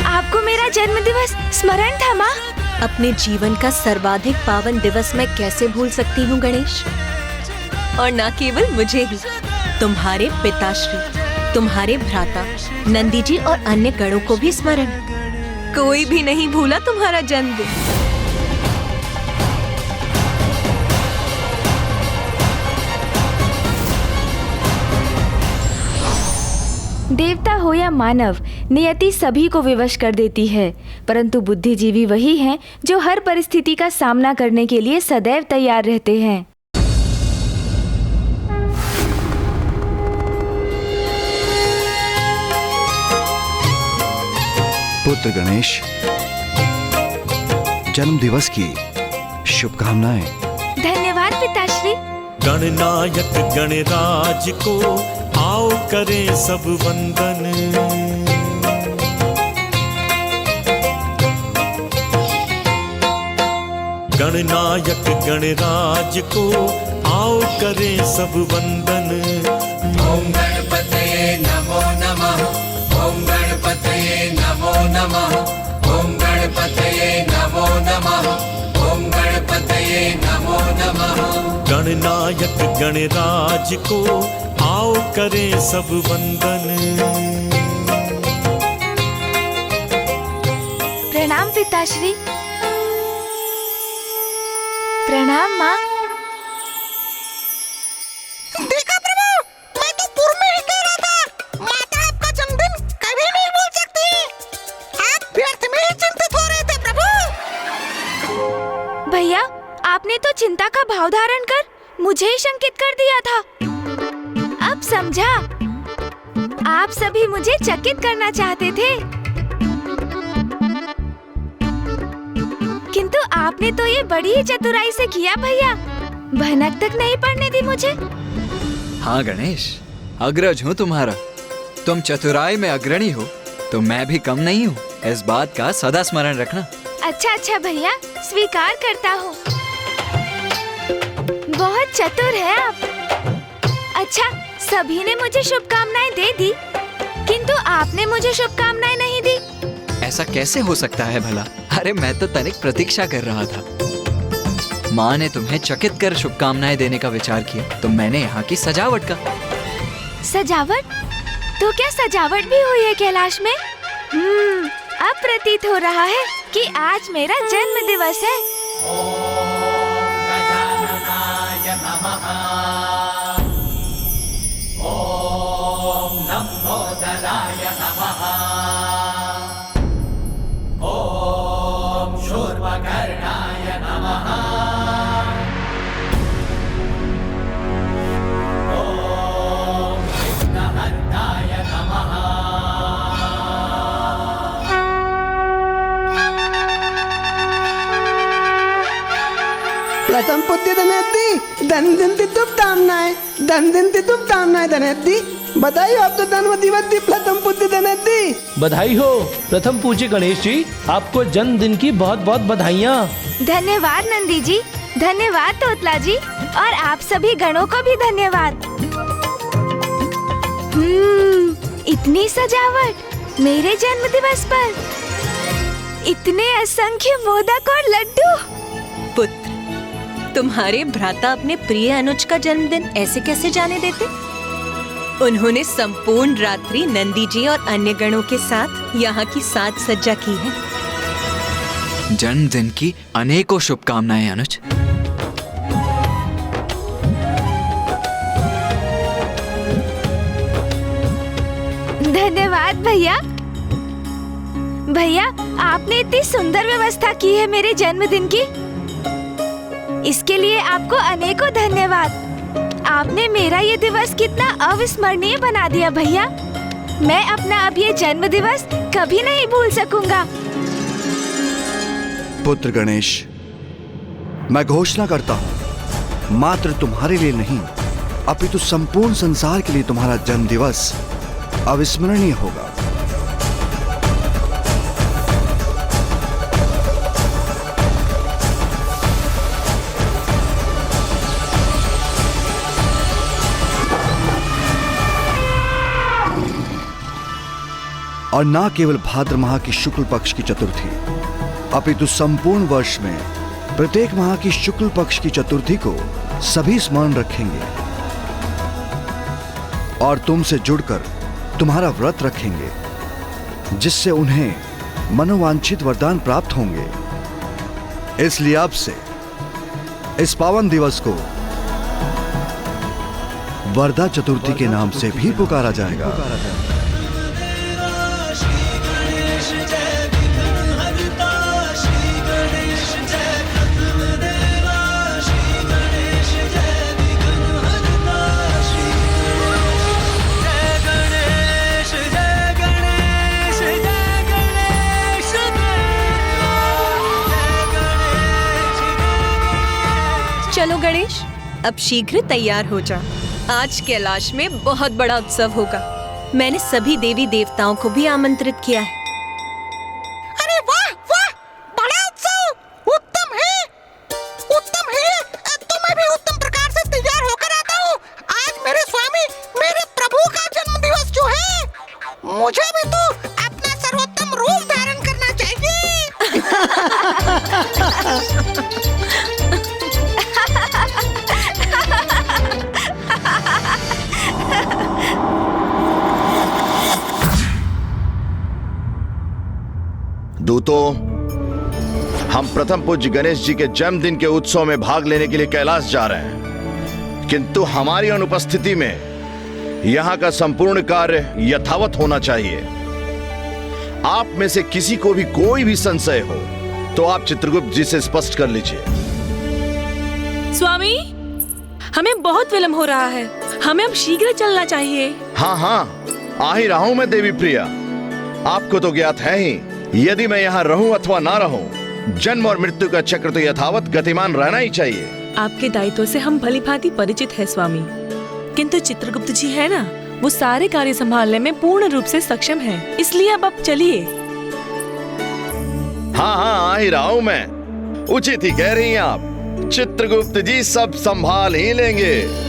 आपको मेरा जन्मदिवस स्मरण था माँ? अपने जीवन का सर्वाधिक पावन दिवस मैं कैसे भूल सकती हूँ गणेश? और न केवल मुझे ही, तुम्हारे पिताश्री, तुम्हारे भ्राता नंदी जी और अन्य गणों को भी स्मरण। कोई भी नहीं भूला तुम्हारा जन्मदिन। देवता हो या मानव, नियति सभी को विवश कर देती है, परंतु बुद्धिजीवी वही हैं जो हर परिस्थिति का सामना करने के लिए सदैव तैयार रहते हैं। पुत्र गणेश, जन्म दिवस की शुभकामनाएं। धन्यवाद पिताश्री। गणनायक गणराज को आओ करें सब वंदन। गणनायक गणराज को आओ करें सब वंदन। ओम गणपतये नमो नमः। ओम गणपतये नमो नमः। ओम गणपतये नमो नमः। ओम गणपतये नमो नमः। गणनायक गणराज को आओ करें सब वंदन। प्रणाम पिताश्री। प्रणाम माँ। देखा प्रभु, मैं तो पूर्व में ही कह रहा था, माता आपका जन्मदिन कभी नहीं भूल सकती। आप व्यर्थ में ही चिंतित हो रहे थे प्रभु। भैया, आपने तो चिंता का भाव धारण कर मुझे ही शंकित कर दिया था। अब समझा, आप सभी मुझे चकित करना चाहते थे, किंतु आपने तो ये बड़ी ही चतुराई से किया भैया। भनक तक नहीं पड़ने दी मुझे। हाँ गणेश, अग्रज हूँ तुम्हारा। तुम चतुराई में अग्रणी हो तो मैं भी कम नहीं हूँ, इस बात का सदा स्मरण रखना। अच्छा अच्छा भैया, स्वीकार करता हूँ। बहुत चतुर है आप। अच्छा, सभी ने मुझे शुभकामनाएं दे दी, किंतु आपने मुझे शुभकामनाएं नहीं दी। ऐसा कैसे हो सकता है भला? अरे मैं तो तनिक प्रतीक्षा कर रहा था। माँ ने तुम्हें चकित कर शुभकामनाएं देने का विचार किया तो मैंने यहाँ की सजावट का। सजावट? तो क्या सजावट भी हुई है कैलाश में? अब प्रतीत हो रहा है कि आज मेरा जन्म दिवस है। ओम लंबोदराय नमः। ओम शूर्पकर्णाय नमः। ओम विघ्नहर्ताय नमः। प्रथम पुत्र धनेती धन दिन शुभकामनाएं धनेती। बधाई हो आपको जन्म दिवस की प्रथम पुत्र धनेती। बधाई हो प्रथम पूज्य गणेश जी, आपको जन्मदिन की बहुत बहुत बधाइयाँ। धन्यवाद नंदी जी, धन्यवाद तोतला जी, और आप सभी गणों को भी धन्यवाद। इतनी सजावट मेरे जन्म दिवस पर, इतने असंख्य मोदक और लड्डू। पुत्र, तुम्हारे भ्राता अपने प्रिय अनुज का जन्मदिन ऐसे कैसे जाने देते? उन्होंने संपूर्ण रात्रि नंदी जी और अन्य गणों के साथ यहाँ की साज सज्जा की है। जन्मदिन की अनेकों शुभकामनाएं अनुज। धन्यवाद भैया। भैया, आपने इतनी सुंदर व्यवस्था की है मेरे जन्मदिन की, इसके लिए आपको अनेकों धन्यवाद। आपने मेरा ये दिवस कितना अविस्मरणीय बना दिया भैया। मैं अपना अब ये जन्म दिवस कभी नहीं भूल सकूंगा। पुत्र गणेश, मैं घोषणा करता हूँ, मात्र तुम्हारे लिए नहीं अपितु संपूर्ण संसार के लिए तुम्हारा जन्म दिवस अविस्मरणीय होगा। और ना केवल भाद्र माह की शुक्ल पक्ष की चतुर्थी, अपितु संपूर्ण वर्ष में प्रत्येक माह की शुक्ल पक्ष की चतुर्थी को सभी स्मरण रखेंगे और तुमसे जुड़कर तुम्हारा व्रत रखेंगे, जिससे उन्हें मनोवांछित वरदान प्राप्त होंगे। इसलिए अब से इस पावन दिवस को वरदा चतुर्थी के नाम से भी पुकारा जाएगा। चलो गणेश, अब शीघ्र तैयार हो जा। आज कैलाश में बहुत बड़ा उत्सव होगा। मैंने सभी देवी देवताओं को भी आमंत्रित किया है। अरे वाह वाह, बड़ा उत्सव, उत्तम है, उत्तम है। तो मैं भी उत्तम प्रकार से तैयार होकर आता हूँ। आज मेरे स्वामी, मेरे प्रभु का जन्म दिवस जो है, मुझे भी तो अपना सर्वोत्तम रूप धारण करना चाहिए। दूतों, हम प्रथम पूज्य गणेश जी के जन्मदिन के उत्सव में भाग लेने के लिए कैलाश जा रहे हैं, किंतु हमारी अनुपस्थिति में यहाँ का संपूर्ण कार्य यथावत होना चाहिए। आप में से किसी को भी कोई भी संशय हो तो आप चित्रगुप्त जी से स्पष्ट कर लीजिए। स्वामी, हमें बहुत विलंब हो रहा है, हमें अब शीघ्र चलना चाहिए। हाँ हाँ, आ ही रहा हूं मैं देवी प्रिया। आपको तो ज्ञात है ही, यदि मैं यहाँ रहूं अथवा ना रहूं, जन्म और मृत्यु का चक्र तो यथावत गतिमान रहना ही चाहिए। आपके दायित्व से हम भलीभांति परिचित है स्वामी, किंतु चित्रगुप्त जी है ना, वो सारे कार्य संभालने में पूर्ण रूप से सक्षम है, इसलिए अब आप चलिए। हाँ हाँ, आ ही रहा हूं मैं। उचित ही कह रही हैं आप, चित्रगुप्त जी सब संभाल ही लेंगे।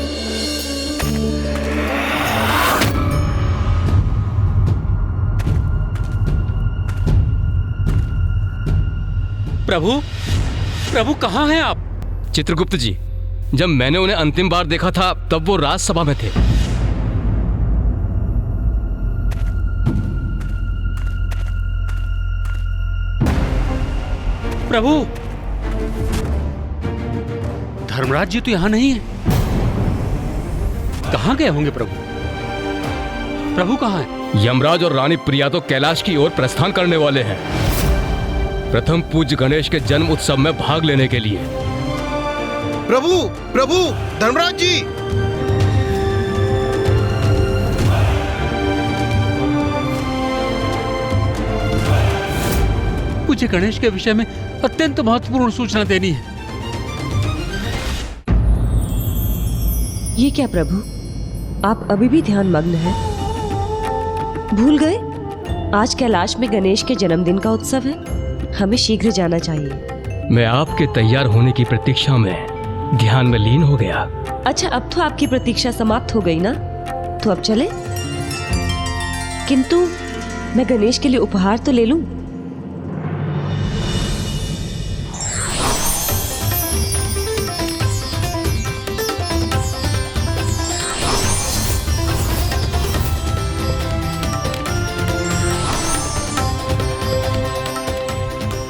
प्रभु, प्रभु कहाँ हैं आप? चित्रगुप्त जी, जब मैंने उन्हें अंतिम बार देखा था तब वो राजसभा में थे। प्रभु, धर्मराज जी तो यहाँ नहीं है। कहाँ गए होंगे प्रभु? प्रभु कहाँ है? यमराज और रानी प्रिया तो कैलाश की ओर प्रस्थान करने वाले हैं, प्रथम पूज्य गणेश के जन्म उत्सव में भाग लेने के लिए। प्रभु, प्रभु, धर्मराज जी! पूज्य गणेश के विषय में अत्यंत महत्वपूर्ण सूचना देनी है। ये क्या प्रभु, आप अभी भी ध्यान मग्न हैं? भूल गए आज कैलाश में गणेश के जन्मदिन का उत्सव है, हमें शीघ्र जाना चाहिए। मैं आपके तैयार होने की प्रतीक्षा में ध्यान में लीन हो गया। अच्छा, अब तो आपकी प्रतीक्षा समाप्त हो गई ना, तो अब चले। किंतु मैं गणेश के लिए उपहार तो ले लूं।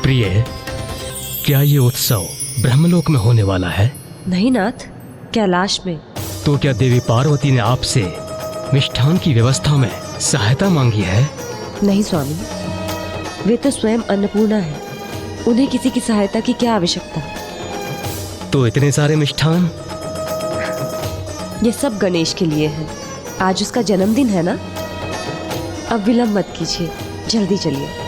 प्रिय, क्या ये उत्सव ब्रह्मलोक में होने वाला है? नहीं नाथ, कैलाश में। तो क्या देवी पार्वती ने आपसे मिष्ठान की व्यवस्था में सहायता मांगी है? नहीं स्वामी, वे तो स्वयं अन्नपूर्णा है, उन्हें किसी की सहायता की क्या आवश्यकता। तो इतने सारे मिष्ठान? ये सब गणेश के लिए है, आज उसका जन्मदिन है ना। अब विलंब मत कीजिए, जल्दी चलिए।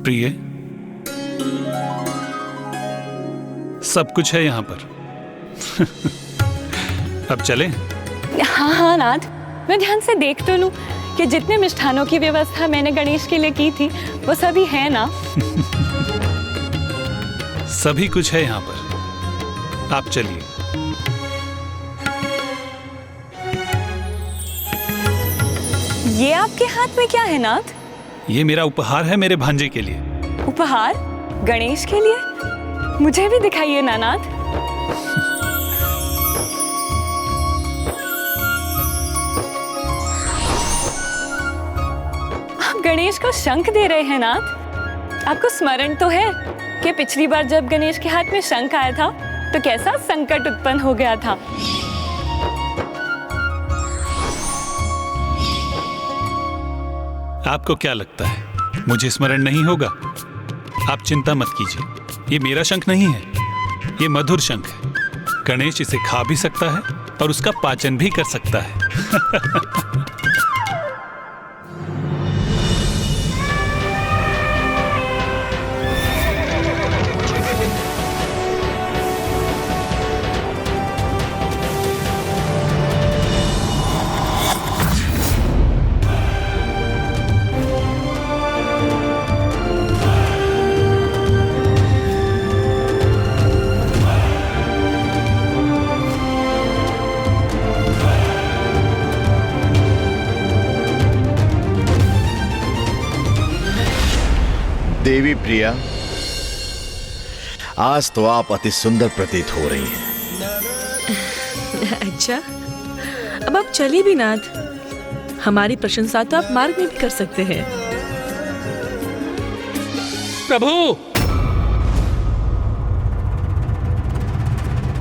प्रिय, सब कुछ है यहाँ पर। अब चलें? हाँ हाँ नाथ, मैं ध्यान से देख तो लूं कि जितने मिष्ठानों की व्यवस्था मैंने गणेश के लिए की थी वो सभी है ना। सभी कुछ है यहाँ पर, आप चलिए। ये आपके हाथ में क्या है नाथ? ये मेरा उपहार है मेरे भांजे के लिए। उपहार? गणेश के लिए? मुझे भी दिखाइए ना नाथ। आप गणेश को शंख दे रहे हैं नाथ। आपको स्मरण तो है कि पिछली बार जब गणेश के हाथ में शंख आया था तो कैसा संकट उत्पन्न हो गया था। आपको क्या लगता है मुझे स्मरण नहीं होगा? आप चिंता मत कीजिए, ये मेरा शंख नहीं है, ये मधुर शंख है। गणेश इसे खा भी सकता है और उसका पाचन भी कर सकता है। देवी प्रिया, आज तो आप अति सुंदर प्रतीत हो रही हैं। अच्छा, अब आप चलिए भी नाथ, हमारी प्रशंसा तो आप मार्ग में भी कर सकते हैं। प्रभु,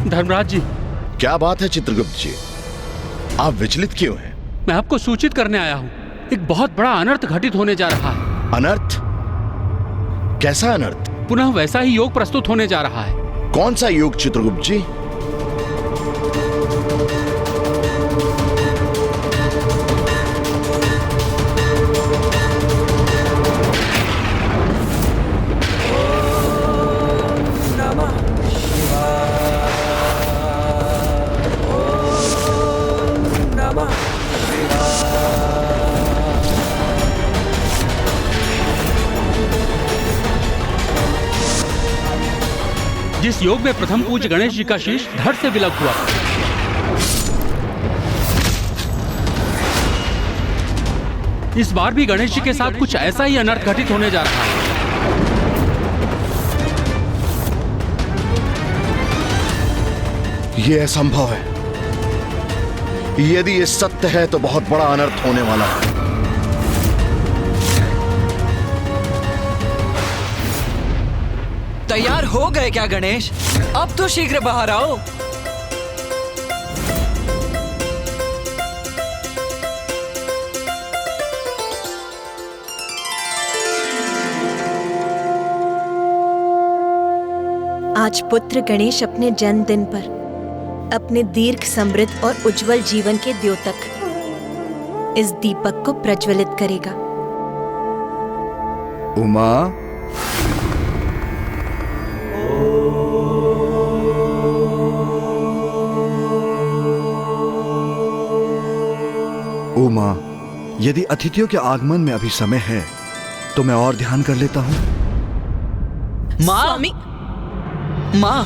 धर्मराज जी। क्या बात है चित्रगुप्त जी, आप विचलित क्यों हैं? मैं आपको सूचित करने आया हूँ, एक बहुत बड़ा अनर्थ घटित होने जा रहा है। अनर्थ? कैसा अनर्थ? पुनः वैसा ही योग प्रस्तुत होने जा रहा है। कौन सा योग चित्रगुप्त जी? जिस योग में प्रथम पूज्य गणेश जी का शीश धड़ से विलग हुआ, इस बार भी गणेश जी के साथ कुछ ऐसा ही अनर्थ घटित होने जा रहा है। यह असंभव है। यदि ये सत्य है तो बहुत बड़ा अनर्थ होने वाला है। तैयार हो गए क्या गणेश? अब तो शीघ्र बाहर आओ। आज पुत्र गणेश अपने जन्मदिन पर अपने दीर्घ समृद्ध और उज्जवल जीवन के द्योतक इस दीपक को प्रज्वलित करेगा। उमा, उमा, यदि अतिथियों के आगमन में अभी समय है तो मैं और ध्यान कर लेता हूँ। माँ, माँ,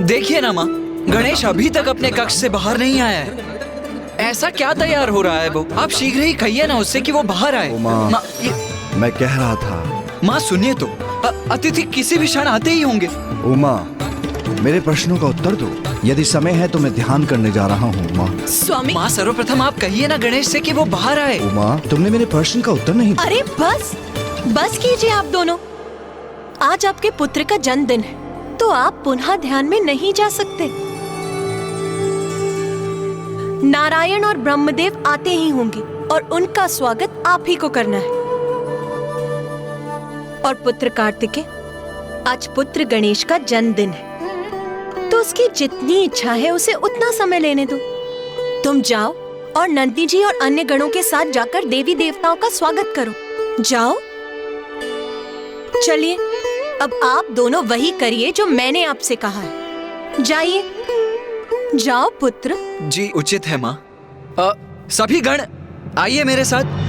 देखिए ना माँ, गणेश अभी तक अपने कक्ष से बाहर नहीं आया है। ऐसा क्या तैयार हो रहा है वो? आप शीघ्र ही कहिए ना उससे कि वो बाहर आए। उमा, मैं कह रहा था। माँ सुनिए तो, अतिथि किसी भी क्षण आते ही होंगे। उमा, मेरे प्रश्नों का उत्तर दो। यदि समय है तो मैं ध्यान करने जा रहा हूँ। उमा, स्वामी। माँ सर्वप्रथम आप कहिए ना गणेश से कि वो बाहर आए। उमा, तुमने मेरे प्रश्न का उत्तर नहीं दिया। अरे बस कीजिए आप दोनों। आज आपके पुत्र का जन्मदिन है तो आप पुनः ध्यान में नहीं जा सकते। नारायण और ब्रह्मदेव आते ही होंगे और उनका स्वागत आप ही को करना है। और पुत्र कार्तिकेय, आज पुत्र गणेश का जन्मदिन है तो उसकी जितनी इच्छा है उसे उतना समय लेने दो। तुम जाओ और नंदी जी और अन्य गणों के साथ जाकर देवी देवताओं का स्वागत करो। जाओ। चलिए, अब आप दोनों वही करिए जो मैंने आपसे कहा है। जाइए, जाओ पुत्र। जी उचित है माँ। सभी गण आइए मेरे साथ।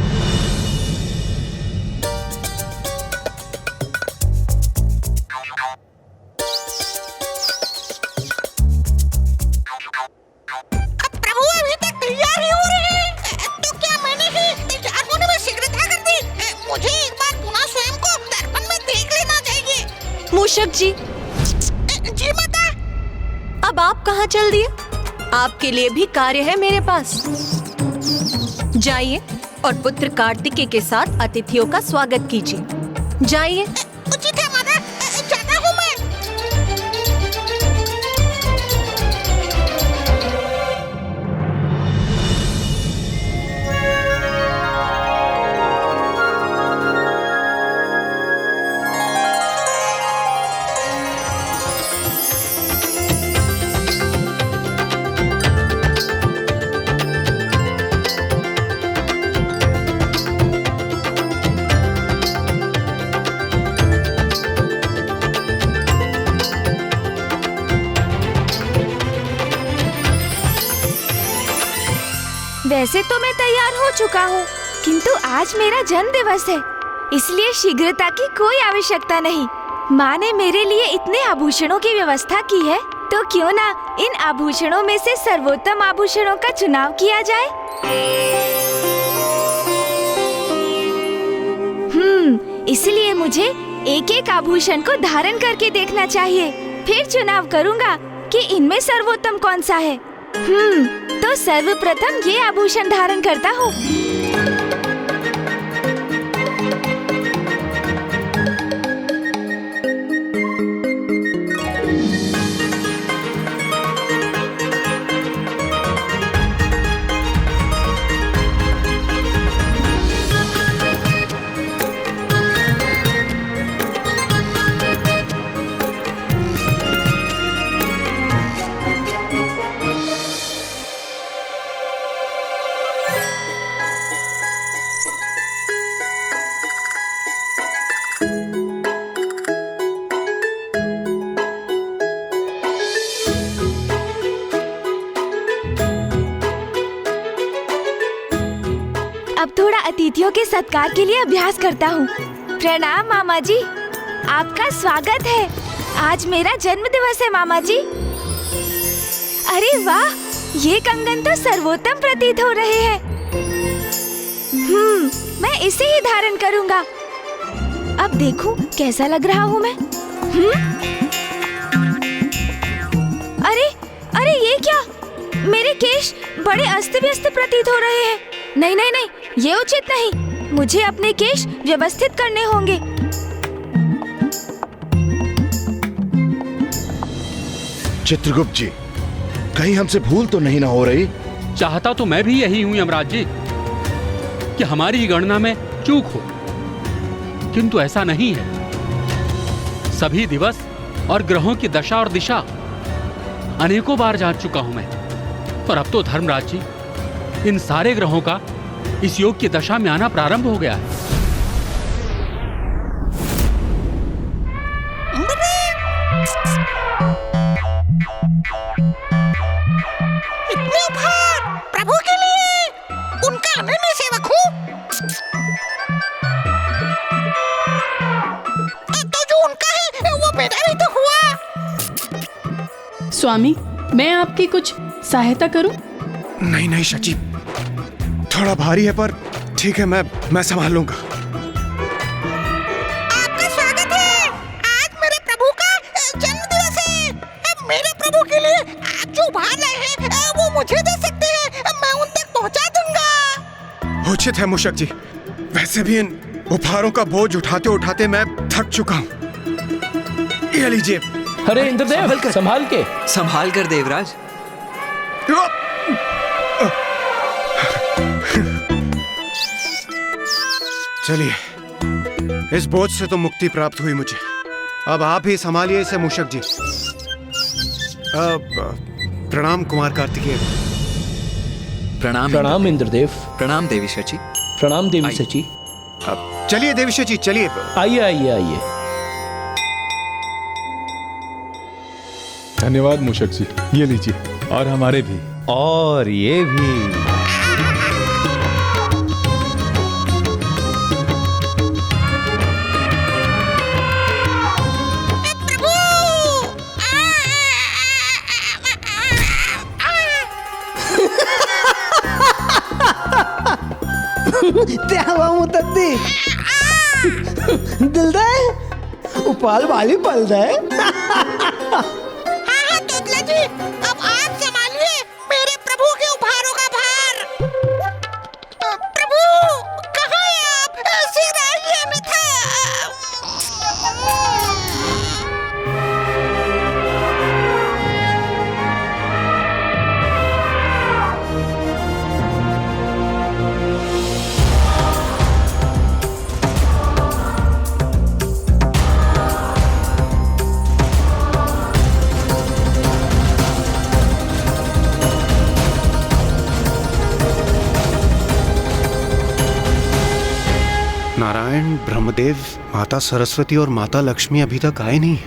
प्रभु अभी तक तैयार ही हो रहे हैं, तो क्या मैंने ही तैयार होने में शीघ्रता कर दी? मुझे एक बार पुनः स्वयं को दर्पण में देख लेना चाहिए। मूषक जी। जी माता। अब आप कहाँ चल दिए? आपके लिए भी कार्य है मेरे पास। जाइए और पुत्र कार्तिकेय के साथ अतिथियों का स्वागत कीजिए। जाइए। उचित है माता, जाता हूँ मैं। वैसे तो मैं तैयार हो चुका हूँ, किंतु आज मेरा जन्म दिवस है, इसलिए शीघ्रता की कोई आवश्यकता नहीं। माँ ने मेरे लिए इतने आभूषणों की व्यवस्था की है, तो क्यों ना इन आभूषणों में से सर्वोत्तम आभूषणों का चुनाव किया जाए। इसलिए मुझे एक एक आभूषण को धारण करके देखना चाहिए, फिर चुनाव करूँगा कि इनमें सर्वोत्तम कौन सा है। तो सर्वप्रथम ये आभूषण धारण करता हूँ। अब थोड़ा अतिथियों के सत्कार के लिए अभ्यास करता हूँ। प्रणाम मामा जी, आपका स्वागत है। आज मेरा जन्म दिवस है मामा जी। अरे वाह, ये कंगन तो सर्वोत्तम प्रतीत हो रहे हैं। मैं इसे ही धारण करूँगा। अब देखूं कैसा लग रहा हूँ मैं। अरे अरे ये क्या, मेरे केश बड़े अस्त व्यस्त प्रतीत हो रहे हैं। नहीं नहीं नहीं, ये उचित नहीं। मुझे अपने केश व्यवस्थित करने होंगे। चित्रगुप्त जी, कहीं हमसे भूल तो नहीं ना हो रही? चाहता तो मैं भी यही हूं यमराज जी, कि हमारी गणना में चूक हो, किंतु ऐसा नहीं है। सभी दिवस और ग्रहों की दशा और दिशा अनेकों बार जान चुका हूं मैं, पर अब तो धर्मराज जी, इन सारे ग्रहों का इस योग की दशा में आना प्रारंभ हो गया है। इतने उपहार प्रभु के लिए, उनका अनन्य सेवक हूँ। तो जो उनका है वो मेरा भी तो हुआ। स्वामी, मैं आपकी कुछ सहायता करूं? नहीं नहीं शची, थोड़ा भारी है, पर ठीक है, मैं संभाल लूंगा। आपका स्वागत है। आज मेरे प्रभु का जन्म दिवस है। मेरे प्रभु के लिए आप जो उपहार लाए हैं वो मुझे दे सकते हैं, मैं उन तक पहुंचा दूंगा। उचित है मूषक जी, वैसे भी इन उपहारों का बोझ उठाते उठाते मैं थक चुका हूँ। ये लीजिए। अरे इंद्रदेव, संभाल कर देवराज। चलिए, इस बोझ से तो मुक्ति प्राप्त हुई मुझे। अब आप ही संभालिए इसे मूषक जी। प्रणाम कुमार कार्तिकेय। प्रणाम इंद्रदेव। प्रणाम देवी शची। प्रणाम देवी शची। चलिए देवी शची, चलिए। आइए आइए आइए। धन्यवाद मूषक जी, ये लीजिए, और हमारे भी। और ये भी। त्यावा मुतद्दी दिलदा उपाल वाली पल दे। हाँ तोतला जी, अब आप संभालिए मेरे प्रभु के उपहारों का भार। प्रभु कहाँ हैं आप? शीघ्र आइए, अन्यथा। नारायण, ब्रह्मदेव, माता सरस्वती और माता लक्ष्मी अभी तक आए नहीं।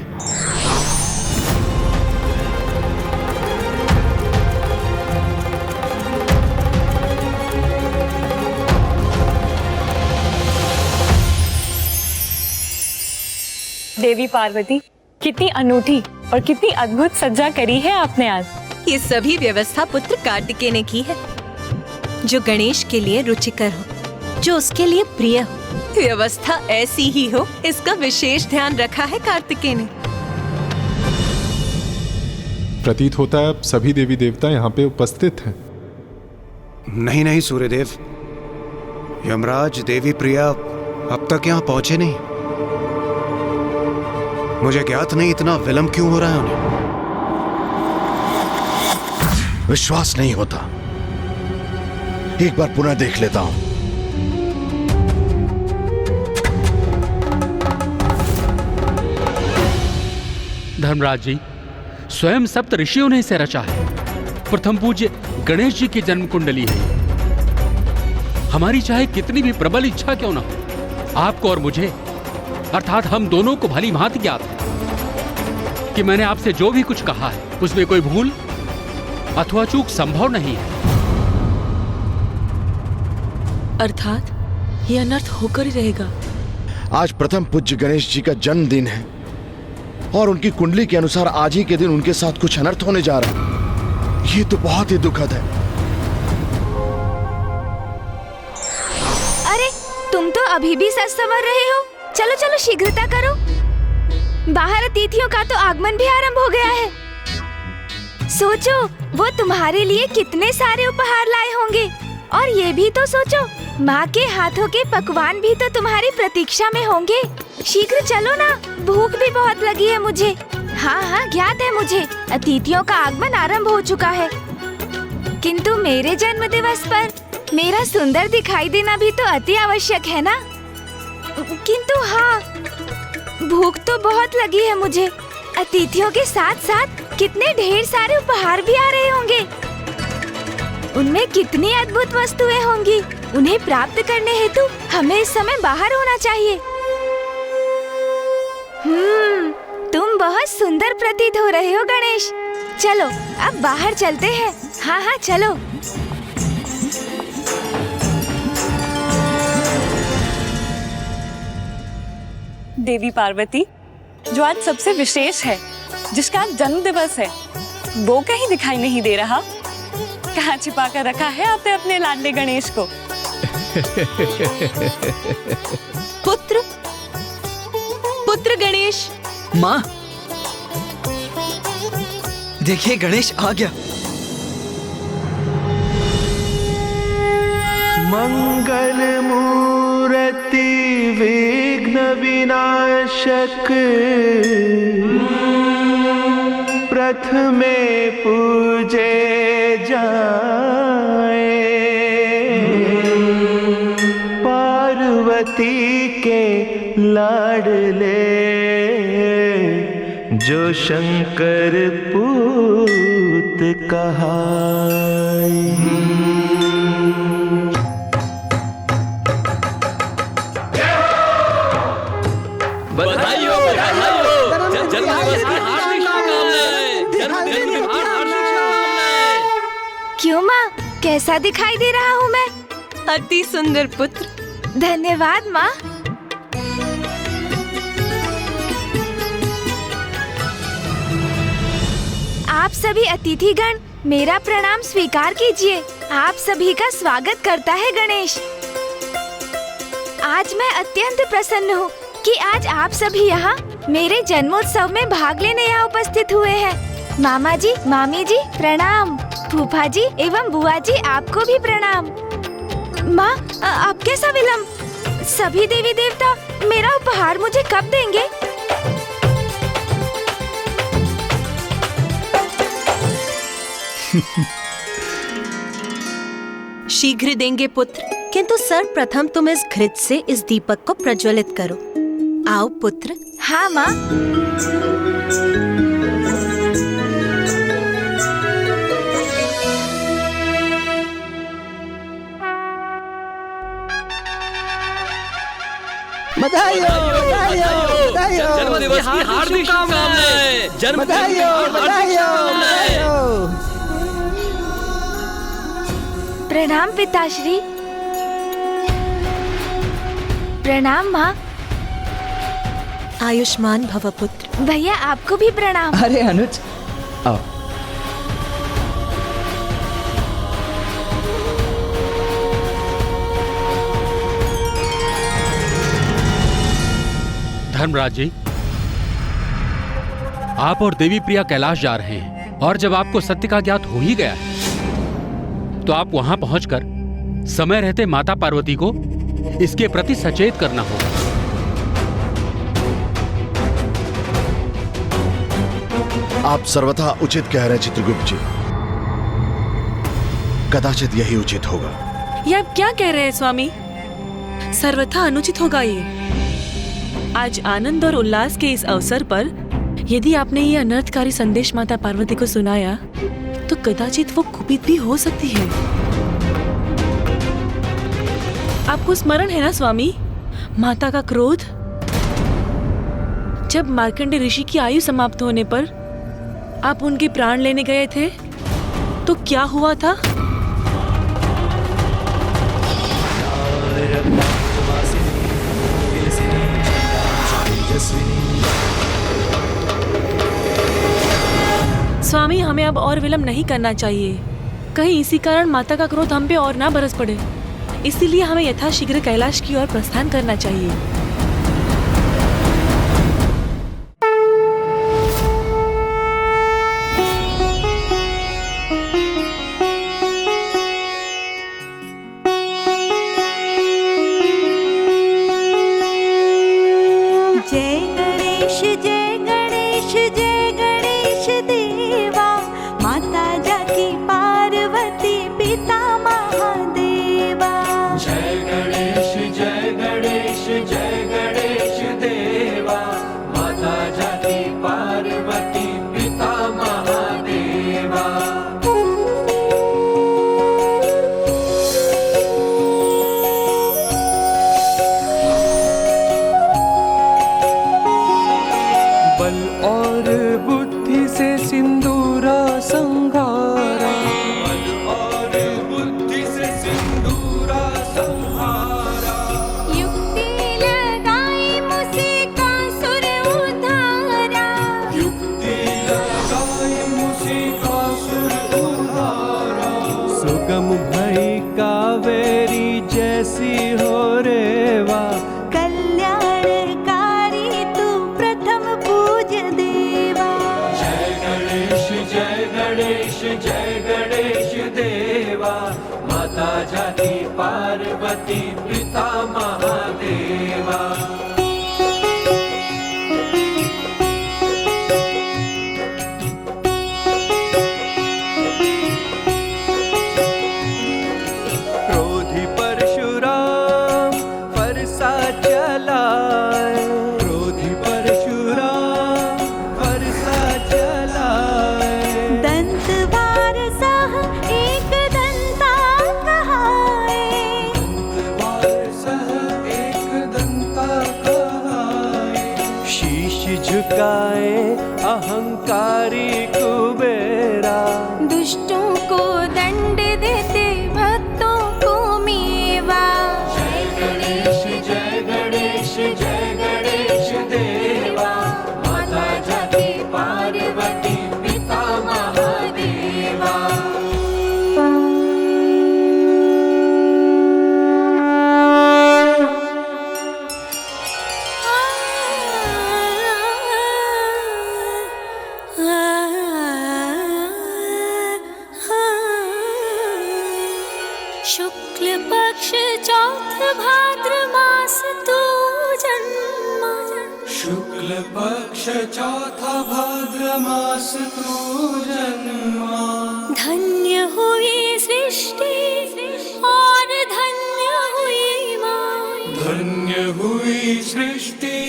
देवी पार्वती, कितनी अनूठी और कितनी अद्भुत सज्जा करी है आपने आज। ये सभी व्यवस्था पुत्र कार्तिकेय ने की है, जो गणेश के लिए रुचिकर हो, जो उसके लिए प्रिय हो। व्यवस्था ऐसी ही हो, इसका विशेष ध्यान रखा है कार्तिकेय ने। प्रतीत होता है अब सभी देवी देवता यहाँ पे उपस्थित हैं। नहीं नहीं सूर्यदेव, यमराज देवी प्रिया अब तक यहाँ पहुंचे नहीं। मुझे ज्ञात नहीं इतना विलंब क्यों हो रहा है उन्हें। विश्वास नहीं होता, एक बार पुनः देख लेता हूं। धर्मराज जी, स्वयं सप्त ऋषियों ने इसे रचा है। प्रथम पूज्य गणेश जी की जन्म कुंडली है। हमारी चाहे कितनी भी प्रबल इच्छा क्यों ना हो, आपको और मुझे अर्थात हम दोनों को भली भांति ज्ञात है कि मैंने आपसे जो भी कुछ कहा है उसमें कोई भूल अथवा चूक संभव नहीं है। अर्थात ये अनर्थ होकर ही रहेगा। आज प्रथम पूज्य गणेश जी का जन्मदिन है और उनकी कुंडली के अनुसार आज ही के दिन उनके साथ कुछ अनर्थ होने जा रहा है। ये तो बहुत ही दुखद है। अरे तुम तो अभी भी सच संवर रहे हो। चलो चलो शीघ्रता करो, बाहर अतिथियों का तो आगमन भी आरंभ हो गया है। सोचो वो तुम्हारे लिए कितने सारे उपहार लाए होंगे, और ये भी तो सोचो माँ के हाथों के पकवान भी तो तुम्हारी प्रतीक्षा में होंगे। शीघ्र चलो ना, भूख भी बहुत लगी है मुझे। हाँ हाँ ज्ञात है मुझे, अतिथियों का आगमन आरंभ हो चुका है, किंतु मेरे जन्म दिवस पर मेरा सुंदर दिखाई देना भी तो अति आवश्यक है ना। किंतु हाँ, भूख तो बहुत लगी है मुझे। अतिथियों के साथ साथ कितने ढेर सारे उपहार भी आ रहे होंगे। उनमें कितनी अद्भुत वस्तुएं होंगी। उन्हें प्राप्त करने हेतु हमें इस समय बाहर होना चाहिए। तुम बहुत सुंदर प्रतीत हो रहे हो गणेश। चलो अब बाहर चलते हैं। हाँ हाँ चलो। देवी पार्वती, जो आज सबसे विशेष है, जिसका आज जन्म दिवस है, वो कहीं दिखाई नहीं दे रहा। कहाँ छिपा कर रखा है आपने अपने लाडले गणेश को? पुत्र गणेश। माँ देखिए, गणेश आ गया। मंगल मूर्ति विघ्न विनाशक, प्रथमे पूजे जाए, पार्वती के लाडले जो शंकर पूत कहाए। बधाई हो, बधाई हो। जन्मदिवस की हार्दिक शुभकामनाएं। जन्मदिन की हार्दिक शुभकामनाएं। क्यों माँ, कैसा दिखाई दे रहा हूँ मैं? अति सुंदर पुत्र। धन्यवाद माँ। आप सभी अतिथिगण मेरा प्रणाम स्वीकार कीजिए। आप सभी का स्वागत करता है गणेश। आज मैं अत्यंत प्रसन्न हूँ कि आज आप सभी यहाँ मेरे जन्मोत्सव में भाग लेने यहाँ उपस्थित हुए हैं। मामा जी, मामी जी प्रणाम। फूफा जी एवं बुआ जी आपको भी प्रणाम। माँ अब कैसा विलम्ब? सभी देवी देवता मेरा उपहार मुझे कब देंगे? शीघ्र देंगे पुत्र, किंतु सर्वप्रथम तुम इस घृत से इस दीपक को प्रज्वलित करो। आओ पुत्र। हाँ माँ। बधाई हो, बधाई हो, बधाई हो। जन्मदिवस की हार्दिक शुभकामनाएं। बधाई हो, बधाई हो, बधाई हो। प्रणाम पिताश्री। प्रणाम माँ। आयुष्मान भव पुत्र। भैया आपको भी प्रणाम। अरे अनुज आओ। धर्मराज जी, आप और देवी प्रिया कैलाश जा रहे हैं और जब आपको सत्य का ज्ञात हो ही गया है तो आप वहां पहुंचकर समय रहते माता पार्वती को इसके प्रति सचेत करना होगा। आप सर्वथा उचित कह रहे हैं चित्रगुप्त जी, कदाचित यही उचित होगा। ये आप क्या कह रहे हैं स्वामी? सर्वथा अनुचित होगा ये। आज आनंद और उल्लास के इस अवसर पर यदि आपने ये अनर्थकारी संदेश माता पार्वती को सुनाया तो कदाचित वो कुपित भी हो सकती है। आपको स्मरण है ना स्वामी, माता का क्रोध? जब मार्कंडे ऋषि की आयु समाप्त होने पर आप उनके प्राण लेने गए थे तो क्या हुआ था? स्वामी, हमें अब और विलंब नहीं करना चाहिए। कहीं इसी कारण माता का क्रोध हम पे और ना बरस पड़े। इसीलिए हमें यथाशीघ्र कैलाश की ओर प्रस्थान करना चाहिए। पार्वती पिता महादेवा। क्रोधी परशुराम फरसा चलाए, क्रोधी परशुराम फरसा चलाए। दंत वारसः एक दंता कहाए, शीश झुकाए अहंकारी कुबेरा। दुष्टों को दंड देते भक्तों को मेवा। जय गणेश जय गणेश जय गणेश देवा। माता जाति पार्वती पिता महादेवा। शुक्ल पक्ष चौथ भाद्र मास तू जन्मा। शुक्ल पक्ष चौथा भाद्र मास तू जन्मा। धन्य हुई सृष्टि और धन्य हुई माँ। धन्य हुई सृष्टि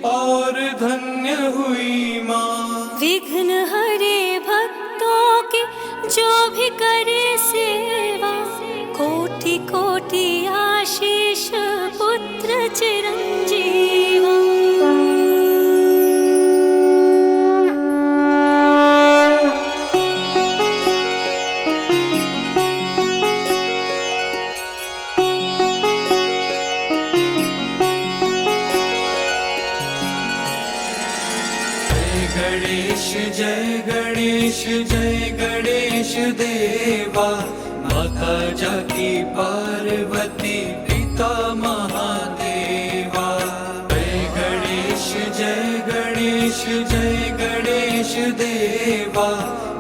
और धन्य हुई माँ। विघ्न हरे भक्तों के जो भी करे सेवा। कोटि कोटि आशीष पुत्र चिरंजीवा। गणेश जय गणेश देवा, माता जाकी पार्वती पिता महादेवा। जय गणेश देवा,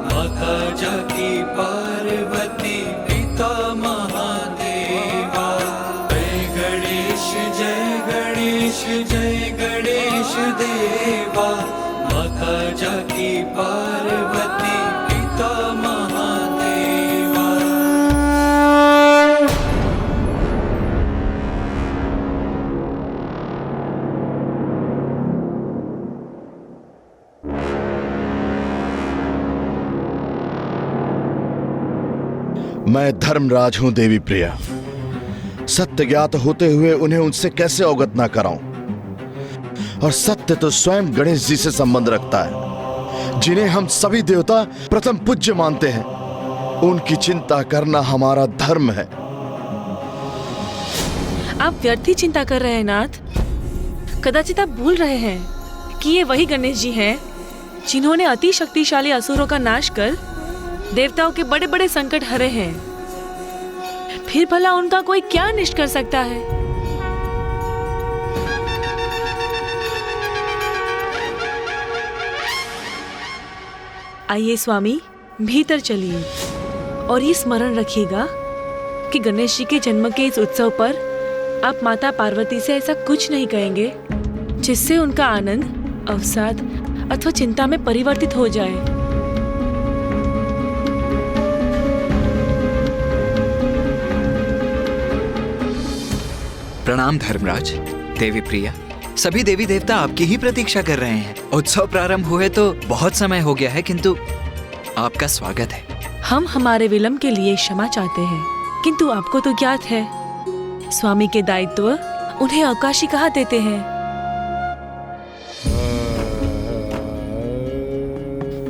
माता जाकी पार्वती पिता महादेवा। जय गणेश देवा, माता जाकी पार्वती पिता महादेवा। मैं धर्मराज हूं देवी प्रिया। सत्य ज्ञात होते हुए उन्हें उनसे कैसे अवगत ना कराऊं? और सत्य तो स्वयं गणेश जी से संबंध रखता है, जिन्हें हम सभी देवता प्रथम पूज्य मानते हैं। उनकी चिंता करना हमारा धर्म है। आप व्यर्थ ही चिंता कर रहे हैं नाथ। कदाचित आप भूल रहे हैं कि ये वही गणेश जी हैं जिन्होंने अति शक्तिशाली असुरों का नाश कर देवताओं के बड़े बड़े संकट हरे हैं। फिर भला उनका कोई क्या अनिष्ट कर सकता है? आइए स्वामी, भीतर चलिए और ये स्मरण रखिएगा कि गणेश जी के जन्म के इस उत्सव पर आप माता पार्वती से ऐसा कुछ नहीं कहेंगे जिससे उनका आनंद, अवसाद अथवा चिंता में परिवर्तित हो जाए। प्रणाम धर्मराज, देवी प्रिया। सभी देवी देवता आपकी ही प्रतीक्षा कर रहे हैं। उत्सव प्रारंभ हुए तो बहुत समय हो गया है, किंतु आपका स्वागत है। हम हमारे विलंब के लिए क्षमा चाहते हैं, किंतु आपको तो ज्ञात है स्वामी के दायित्व उन्हें अवकाशी कहा देते हैं।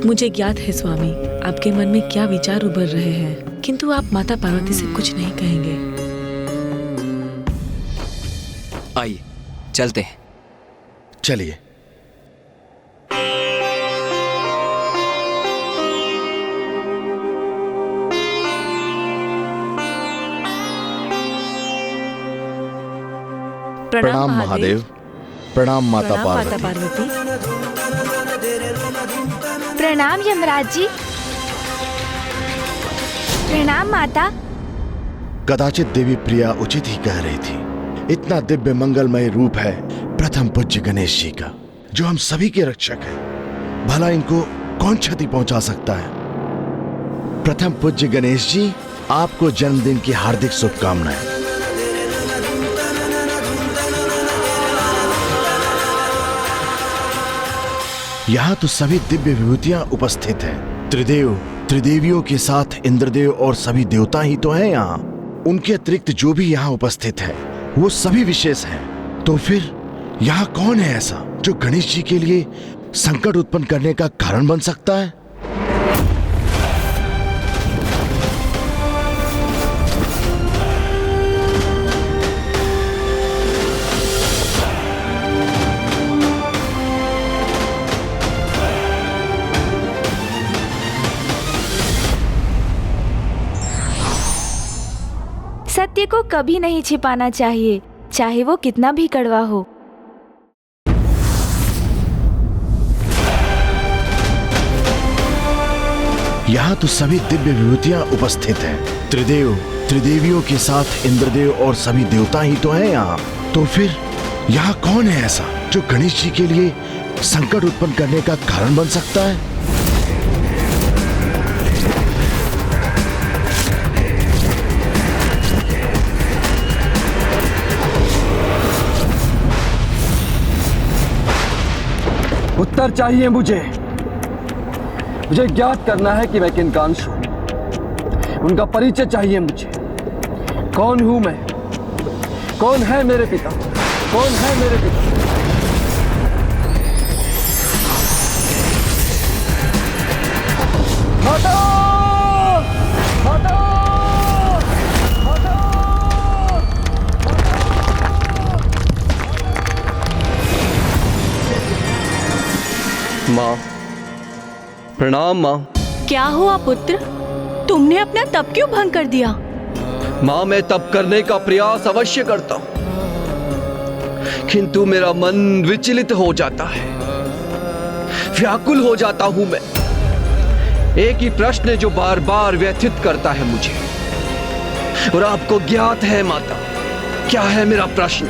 मुझे ज्ञात है स्वामी आपके मन में क्या विचार उभर रहे हैं, किंतु आप माता पार्वती से कुछ नहीं कहेंगे। आइए चलते हैं। चलिए। प्रणाम महादेव। प्रणाम माता पार्वती। प्रणाम यमराज जी। प्रणाम माता। कदाचित देवी प्रिया उचित ही कह रही थी। इतना दिव्य मंगलमय रूप है प्रथम पूज्य गणेश जी का, जो हम सभी के रक्षक हैं। भला इनको कौन क्षति पहुंचा सकता है? प्रथम पूज्य गणेश जी, आपको जन्मदिन की हार्दिक शुभकामनाएं। यहाँ तो सभी दिव्य विभूतियां उपस्थित हैं। त्रिदेव, त्रिदेवियों के साथ इंद्रदेव और सभी देवता ही तो हैं यहाँ। उनके अतिरिक्त जो भी यहाँ उपस्थित है वो सभी विशेष हैं। तो फिर यहाँ कौन है ऐसा जो गणेश जी के लिए संकट उत्पन्न करने का कारण बन सकता है? सत्य को कभी नहीं छिपाना चाहिए, चाहे वो कितना भी कड़वा हो। यहाँ तो सभी दिव्य विभूतियां उपस्थित हैं। त्रिदेव, त्रिदेवियों के साथ इंद्रदेव और सभी देवता ही तो हैं यहाँ। तो फिर यहाँ कौन है ऐसा जो गणेश जी के लिए संकट उत्पन्न करने का कारण बन सकता है? उत्तर चाहिए मुझे ज्ञात करना है कि मैं किन का अंश हूं। उनका परिचय चाहिए मुझे। कौन हूं मैं? कौन है मेरे पिता? कौन है मेरे पिता? हटो! हटो! माँ, प्रणाम माँ। क्या हुआ पुत्र? तुमने अपना तप क्यों भंग कर दिया? माँ, मैं तप करने का प्रयास अवश्य करता हूँ, किंतु मेरा मन विचलित हो जाता है, व्याकुल हो जाता हूं मैं। एक ही प्रश्न जो बार बार व्यथित करता है मुझे, और आपको ज्ञात है माता, क्या है मेरा प्रश्न?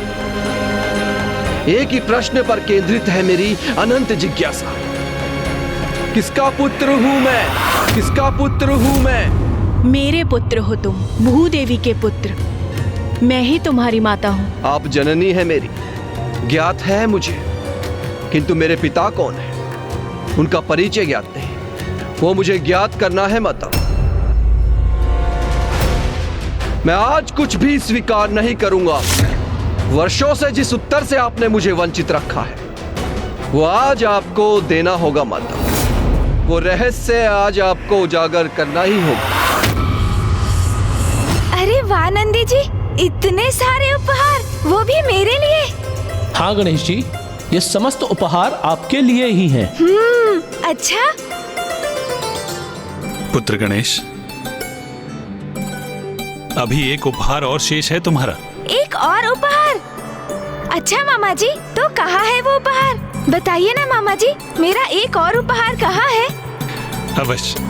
एक ही प्रश्न पर केंद्रित है मेरी अनंत जिज्ञासा। किसका पुत्र हूं मैं? किसका पुत्र हूं मैं? मेरे पुत्र हो तुम, भूदेवी के पुत्र। मैं ही तुम्हारी माता हूँ। आप जननी है मेरी, ज्ञात है मुझे, किंतु मेरे पिता कौन है उनका परिचय ज्ञात नहीं, वो मुझे ज्ञात करना है माता। मैं आज कुछ भी स्वीकार नहीं करूंगा। वर्षों से जिस उत्तर से आपने मुझे वंचित रखा है, वो आज आपको देना होगा माता। वो रहस्य आज आपको उजागर करना ही होगा। अरे वाह नंदी जी, इतने सारे उपहार, वो भी मेरे लिए। हाँ गणेश जी, ये समस्त उपहार आपके लिए ही हैं। अच्छा। पुत्र गणेश, अभी एक उपहार और शेष है तुम्हारा। एक और उपहार? अच्छा मामा जी, तो कहाँ है वो उपहार? बताइए ना मामा जी, मेरा एक और उपहार कहाँ है? अवश्य।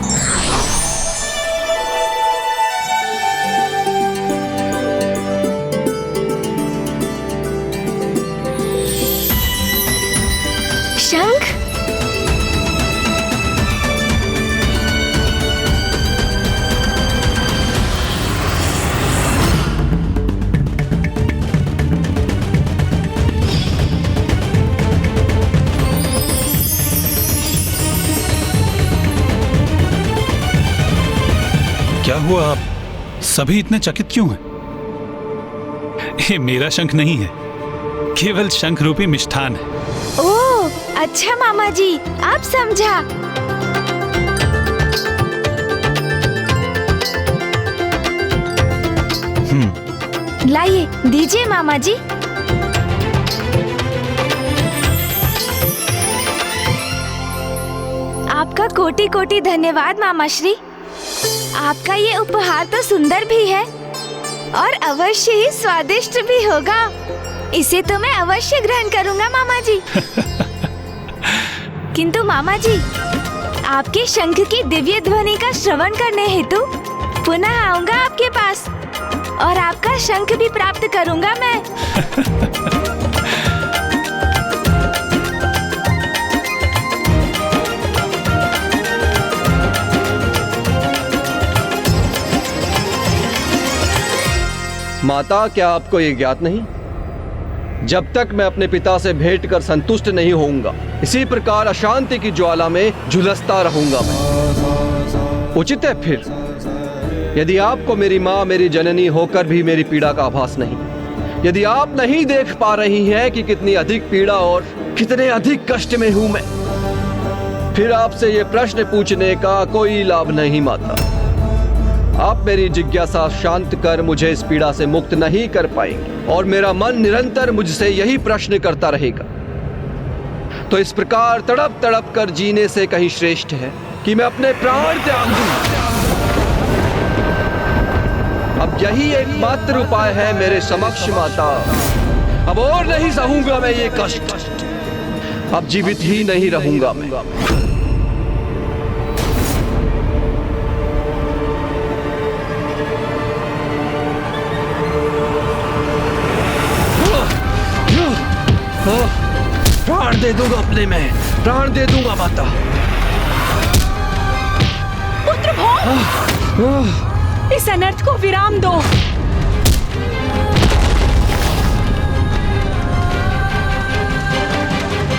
शंख? क्या हुआ, आप सभी इतने चकित क्यों हैं? ये मेरा शंख नहीं है, केवल शंख रूपी मिष्ठान है। ओह, अच्छा मामा जी, आप समझा। लाइए, दीजिए मामा जी। आपका कोटि कोटि धन्यवाद मामा श्री। आपका ये उपहार तो सुंदर भी है और अवश्य ही स्वादिष्ट भी होगा। इसे तो मैं अवश्य ग्रहण करूंगा मामा जी। किंतु मामा जी, आपके शंख की दिव्य ध्वनि का श्रवण करने हेतु पुनः आऊंगा आपके पास और आपका शंख भी प्राप्त करूंगा मैं। माता, क्या आपको ये ज्ञात नहीं, जब तक मैं अपने पिता से भेंट कर संतुष्ट नहीं होऊंगा, इसी प्रकार अशांति की ज्वाला में झुलसता रहूंगा मैं। उचित है फिर, यदि आपको मेरी माँ, मेरी जननी होकर भी मेरी पीड़ा का आभास नहीं, यदि आप नहीं देख पा रही हैं कि कितनी अधिक पीड़ा और कितने अधिक कष्ट में हूं मैं, फिर आपसे ये प्रश्न पूछने का कोई लाभ नहीं माता। आप मेरी जिज्ञासा शांत कर मुझे इस पीड़ा से मुक्त नहीं कर पाएंगे और मेरा मन निरंतर मुझसे यही प्रश्न करता रहेगा। तो इस प्रकार तड़प तड़प कर जीने से कहीं श्रेष्ठ है कि मैं अपने प्राण त्याग दूं। अब यही एकमात्र उपाय है मेरे समक्ष माता। अब और नहीं सहूंगा मैं ये कष्ट, अब जीवित ही नहीं रहूंगा मैं। प्राण दे दूंगा अपने में, प्राण दे दूंगा माता। पुत्र भोग, इस अनर्थ को विराम दो।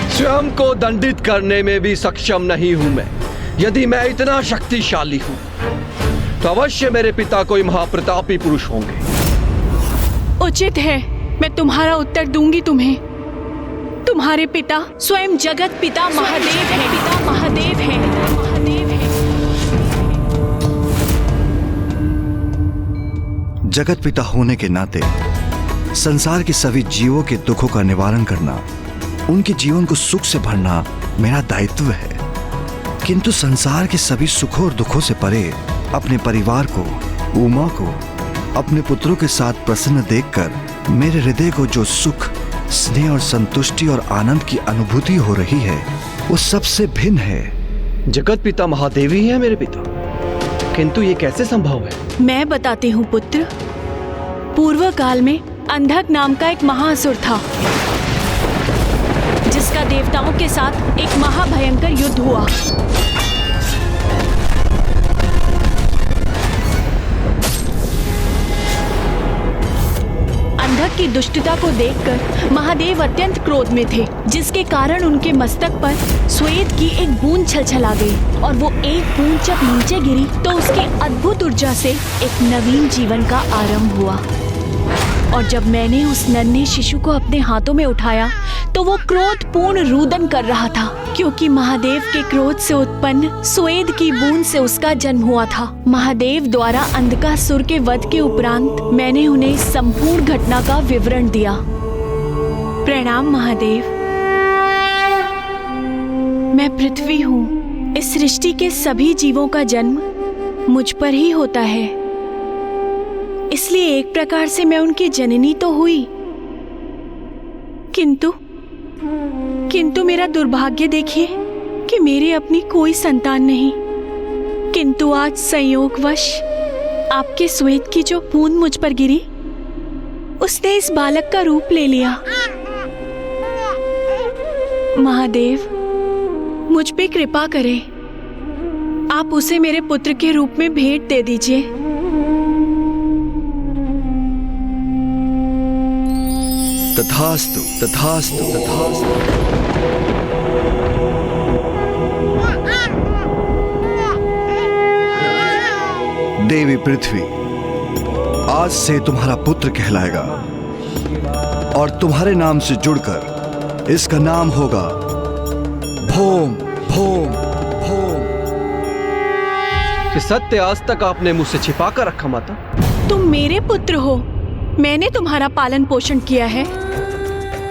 स्वयं को दंडित करने में भी सक्षम नहीं हूं मैं। यदि मैं इतना शक्तिशाली हूं तो अवश्य मेरे पिता कोई महाप्रतापी पुरुष होंगे। उचित है, मैं तुम्हारा उत्तर दूंगी तुम्हें। तुम्हारे पिता स्वयं जगत पिता महादेव है। पिता महादेव है। महादेव है। जगत पिता होने के नाते संसार के सभी जीवों के दुखों का निवारण करना, उनके जीवन को सुख से भरना मेरा दायित्व है। किंतु संसार के सभी सुखों और दुखों से परे अपने परिवार को, उमा को अपने पुत्रों के साथ प्रसन्न देखकर मेरे हृदय को जो सुख, स्नेह और संतुष्टि और आनंद की अनुभूति हो रही है वो सबसे भिन्न है। जगत पिता महादेव ही है मेरे पिता, किंतु ये कैसे संभव है? मैं बताती हूँ पुत्र। पूर्व काल में अंधक नाम का एक महाअसुर था, जिसका देवताओं के साथ एक महाभयंकर युद्ध हुआ। अंधक की दुष्टता को देखकर महादेव अत्यंत क्रोध में थे, जिसके कारण उनके मस्तक पर श्वेत की एक बूंद छलछला गई और वो एक बूंद जब नीचे गिरी तो उसकी अद्भुत ऊर्जा से एक नवीन जीवन का आरंभ हुआ। और जब मैंने उस नन्हे शिशु को अपने हाथों में उठाया तो वो क्रोधपूर्ण रुदन कर रहा था, क्योंकि महादेव के क्रोध से उत्पन्न स्वेद की बूंद से उसका जन्म हुआ था। महादेव द्वारा अंधकासुर के वध के उपरांत मैंने उन्हें इस संपूर्ण घटना का विवरण दिया। प्रणाम महादेव। मैं पृथ्वी हूँ। इस सृष्टि के सभी जीवों का जन्म मुझ पर ही होता है, इसलिए एक प्रकार से मैं उनकी जननी तो हुई, किंतु मेरा दुर्भाग्य देखिए कि मेरे अपनी कोई संतान नहीं। किंतु आज संयोगवश आपके श्वेत की जो बूंद मुझ पर गिरी, उसने इस बालक का रूप ले लिया। महादेव, मुझ पे कृपा करें, आप उसे मेरे पुत्र के रूप में भेंट दे दीजिए। तथास्तु, तथास्तु, तथास्तु। देवी पृथ्वी आज से तुम्हारा पुत्र कहलाएगा और तुम्हारे नाम से जुड़कर इसका नाम होगा भोम भोम भोम। कि सत्य आज तक आपने मुझसे छिपा कर रखा माता। तुम मेरे पुत्र हो, मैंने तुम्हारा पालन पोषण किया है,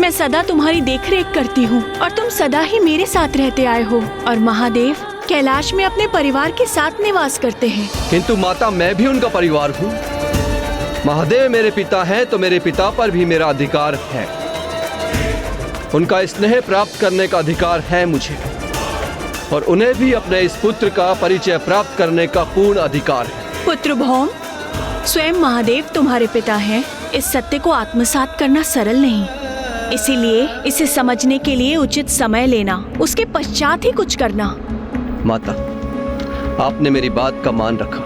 मैं सदा तुम्हारी देखरेख करती हूँ और तुम सदा ही मेरे साथ रहते आए हो। और महादेव कैलाश में अपने परिवार के साथ निवास करते हैं। किंतु माता, मैं भी उनका परिवार हूँ। महादेव मेरे पिता हैं तो मेरे पिता पर भी मेरा अधिकार है। उनका स्नेह प्राप्त करने का अधिकार है मुझे, और उन्हें भी अपने इस पुत्र का परिचय प्राप्त करने का पूर्ण अधिकार है। पुत्र भौम, स्वयं महादेव तुम्हारे पिता हैं। इस सत्य को आत्मसात करना सरल नहीं, इसीलिए इसे समझने के लिए उचित समय लेना, उसके पश्चात ही कुछ करना। माता, आपने मेरी बात का मान रखा,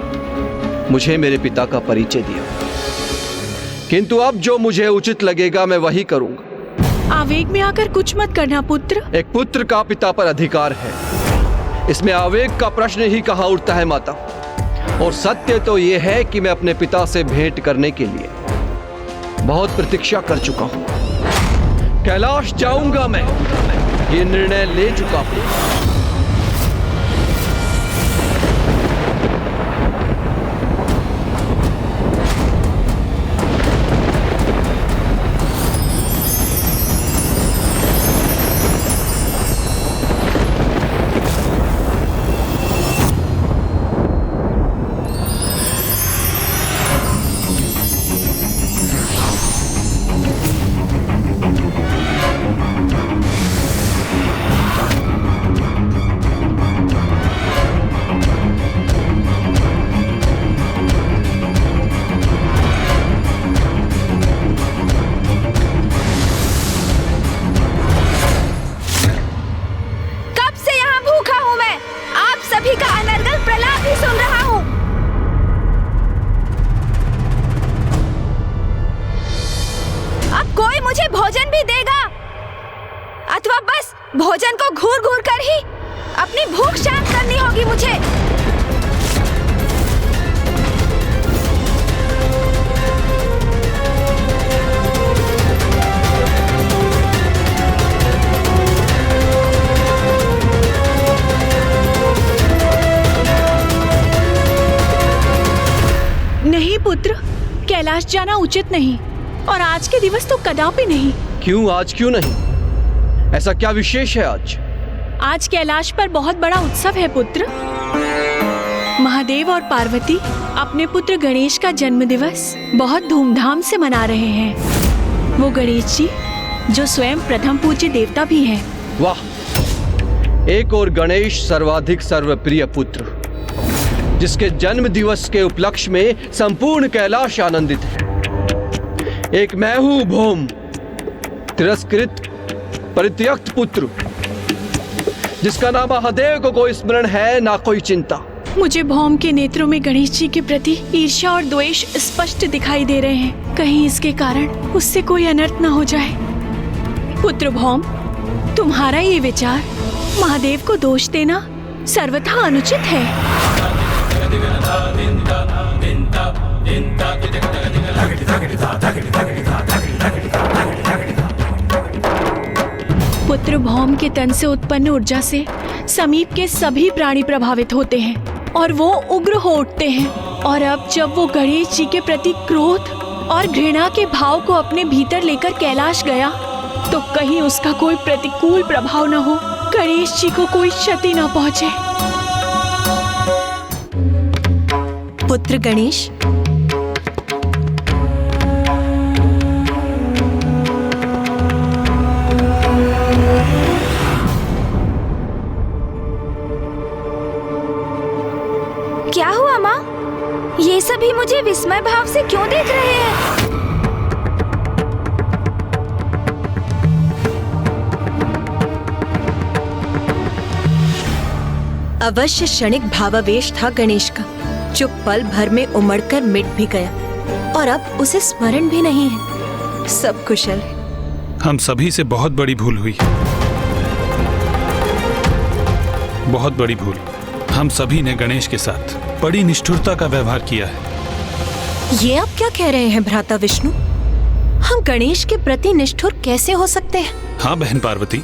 मुझे मेरे पिता का परिचय दिया, किंतु अब जो मुझे उचित लगेगा मैं वही करूंगा। आवेग में आकर कुछ मत करना पुत्र। एक पुत्र का पिता पर अधिकार है, इसमें आवेग का प्रश्न ही कहाँ उठता है माता। और सत्य तो ये है कि मैं अपने पिता से भेंट करने के लिए बहुत प्रतीक्षा कर चुका हूँ। कैलाश जाऊंगा मैं, ये निर्णय ले चुका हूँ। भोजन को घूर घूर कर ही अपनी भूख शांत करनी होगी मुझे। नहीं पुत्र, कैलाश जाना उचित नहीं, और आज के दिवस तो कदापि नहीं। क्यों आज क्यों नहीं? ऐसा क्या विशेष है आज? आज कैलाश पर बहुत बड़ा उत्सव है पुत्र। महादेव और पार्वती अपने पुत्र गणेश का जन्म दिवस बहुत धूमधाम से मना रहे हैं। वो गणेश जी जो स्वयं प्रथम पूज्य देवता भी हैं। वाह, एक और गणेश सर्वाधिक सर्वप्रिय पुत्र, जिसके जन्म दिवस के उपलक्ष्य में संपूर्ण कैलाश आनंदित है। एक मैं हूं भौम, तिरस्कृत परित्यक्त पुत्र, जिसका ना महादेव को कोई स्मरण है ना कोई चिंता। मुझे भौम के नेत्रों में गणेश जी के प्रति ईर्ष्या और द्वेष स्पष्ट दिखाई दे रहे हैं। कहीं इसके कारण उससे कोई अनर्थ न हो जाए। पुत्र भौम, तुम्हारा ये विचार महादेव को दोष देना सर्वथा अनुचित है। पुत्र भौम के तन से उत्पन्न ऊर्जा से समीप के सभी प्राणी प्रभावित होते हैं और वो उग्र हो उठते हैं। और अब जब वो गणेश जी के प्रति क्रोध और घृणा के भाव को अपने भीतर लेकर कैलाश गया, तो कहीं उसका कोई प्रतिकूल प्रभाव न हो, गणेश जी को कोई क्षति न पहुंचे। पुत्र गणेश, क्या हुआ माँ? ये सभी मुझे विस्मय भाव से क्यों देख रहे हैं? अवश्य क्षणिक भावावेश था गणेश का, जो पल भर में उमड़कर मिट भी गया और अब उसे स्मरण भी नहीं है। सब कुशल है। हम सभी से बहुत बड़ी भूल हुई, बहुत बड़ी भूल। हम सभी ने गणेश के साथ बड़ी निष्ठुरता का व्यवहार किया है। ये आप क्या कह रहे हैं भ्राता विष्णु? हम गणेश के प्रति निष्ठुर कैसे हो सकते हैं? हाँ बहन पार्वती,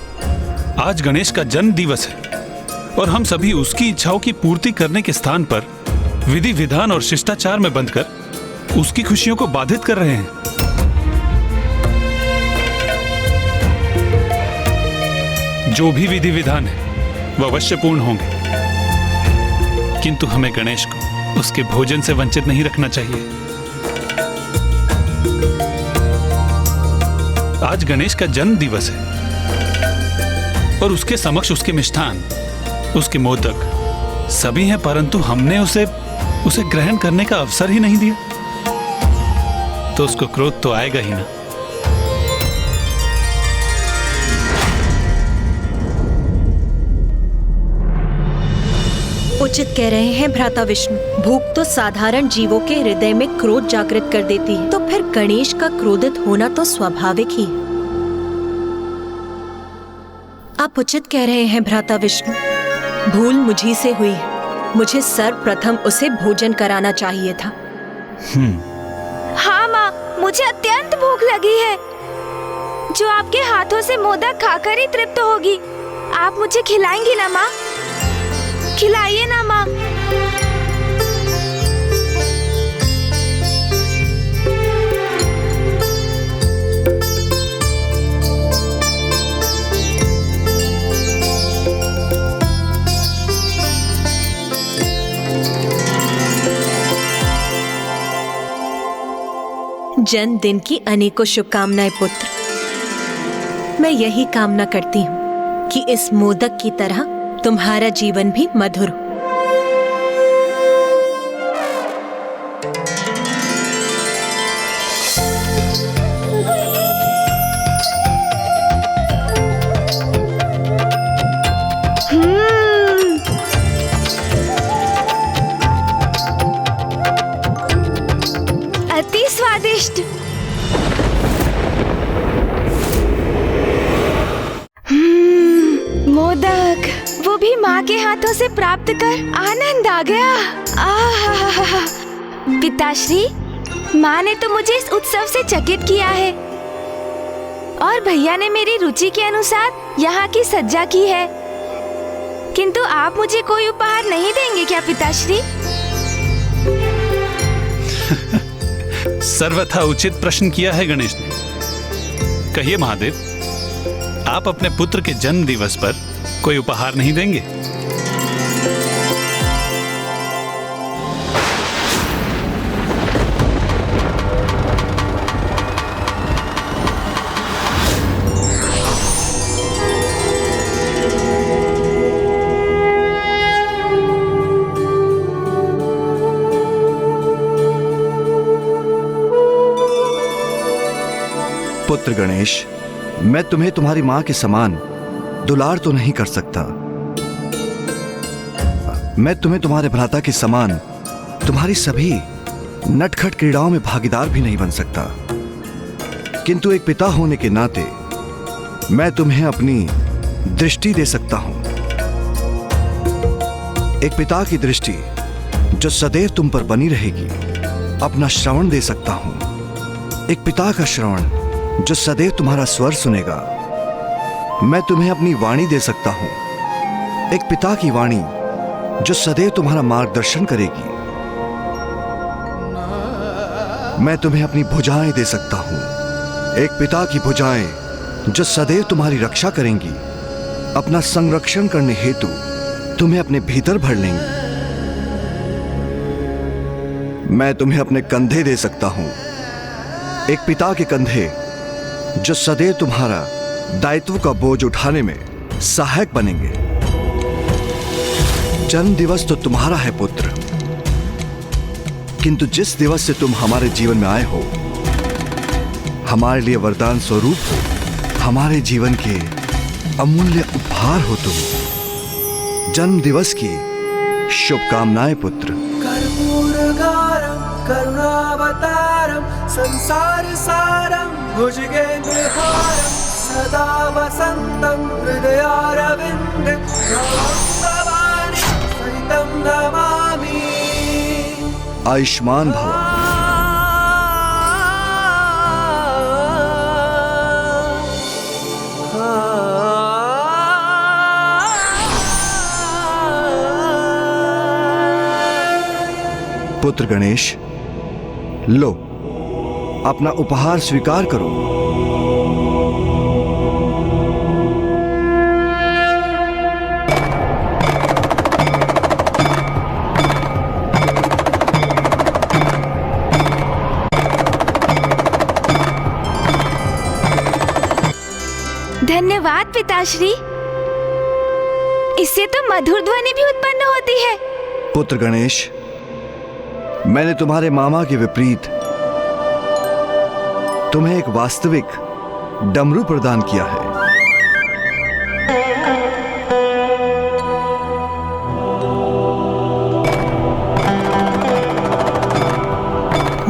आज गणेश का जन्म दिवस है और हम सभी उसकी इच्छाओं की पूर्ति करने के स्थान पर विधि विधान और शिष्टाचार में बंधकर उसकी खुशियों को बाधित कर रहे हैं। जो भी विधि विधान है वह अवश्य पूर्ण होंगे, किंतु हमें गणेश को उसके भोजन से वंचित नहीं रखना चाहिए। आज गणेश का जन्म दिवस है और उसके समक्ष उसके मिष्ठान, उसके मोदक सभी हैं, परंतु हमने उसे ग्रहण करने का अवसर ही नहीं दिया, तो उसको क्रोध तो आएगा ही ना। उचित कह रहे हैं भ्राता विष्णु। भूख तो साधारण जीवों के हृदय में क्रोध जागृत कर देती है, तो फिर गणेश का क्रोधित होना तो स्वाभाविक ही है। आप उचित कह रहे हैं भ्राता विष्णु। भूल मुझी से हुई है। मुझे सर्वप्रथम उसे भोजन कराना चाहिए था। हाँ माँ, मुझे अत्यंत भूख लगी है, जो आपके हाथों से मोदक खाकर ही तृप्त होगी। आप मुझे खिलाएंगी ना माँ? खिलाइए ना माँ। जन्मदिन की अनेकों शुभकामनाएं पुत्र। मैं यही कामना करती हूँ कि इस मोदक की तरह तुम्हारा जीवन भी मधुर हो। अति स्वादिष्ट। मोदक, वो भी माँ के हाथों से प्राप्त कर आनंद आ गया। आहा, पिताश्री, माँ ने तो मुझे इस उत्सव से चकित किया है और भैया ने मेरी रुचि के अनुसार यहाँ की सज्जा की है, किंतु आप मुझे कोई उपहार नहीं देंगे क्या पिताश्री? सर्वथा उचित प्रश्न किया है गणेश ने। कहिए महादेव, आप अपने पुत्र के जन्म दिवस पर कोई उपहार नहीं देंगे? पुत्र गणेश, मैं तुम्हें तुम्हारी मां के समान दुलार तो नहीं कर सकता। मैं तुम्हें तुम्हारे भ्राता के समान तुम्हारी सभी नटखट क्रीड़ाओं में भागीदार भी नहीं बन सकता, किंतु एक पिता होने के नाते मैं तुम्हें अपनी दृष्टि दे सकता हूं। एक पिता की दृष्टि जो सदैव तुम पर बनी रहेगी। अपना श्रवण दे सकता हूं, एक पिता का श्रवण जो सदैव तुम्हारा स्वर सुनेगा। मैं तुम्हें अपनी वाणी दे सकता हूं, एक पिता की वाणी जो सदैव तुम्हारा मार्गदर्शन करेगी। मैं तुम्हें अपनी भुजाएं दे सकता हूं, एक पिता की भुजाएं जो सदैव तुम्हारी रक्षा करेंगी, अपना संरक्षण करने हेतु तुम्हें अपने भीतर भर लेंगी। मैं तुम्हें अपने कंधे दे सकता हूं, एक पिता के कंधे जो सदैव तुम्हारा दायित्व का बोझ उठाने में सहायक बनेंगे। जन्म दिवस तो तुम्हारा है पुत्र, किंतु जिस दिवस से तुम हमारे जीवन में आए हो, हमारे लिए वरदान स्वरूप हो, हमारे जीवन के अमूल्य उपहार हो तुम। जन्म दिवस की शुभकामनाएं पुत्र। कर्पूरगारं करुणावतारं संसार सारं भुजगेन्द्रहारं सदा वसन्तं हृदयारविन्दे भवानी सहितं नमामि। आयुष्मान भव। पुत्र गणेश, लो अपना उपहार स्वीकार करो। धन्यवाद पिताश्री, इससे तो मधुर ध्वनि भी उत्पन्न होती है। पुत्र गणेश, मैंने तुम्हारे मामा के विपरीत तुम्हें एक वास्तविक डमरू प्रदान किया है।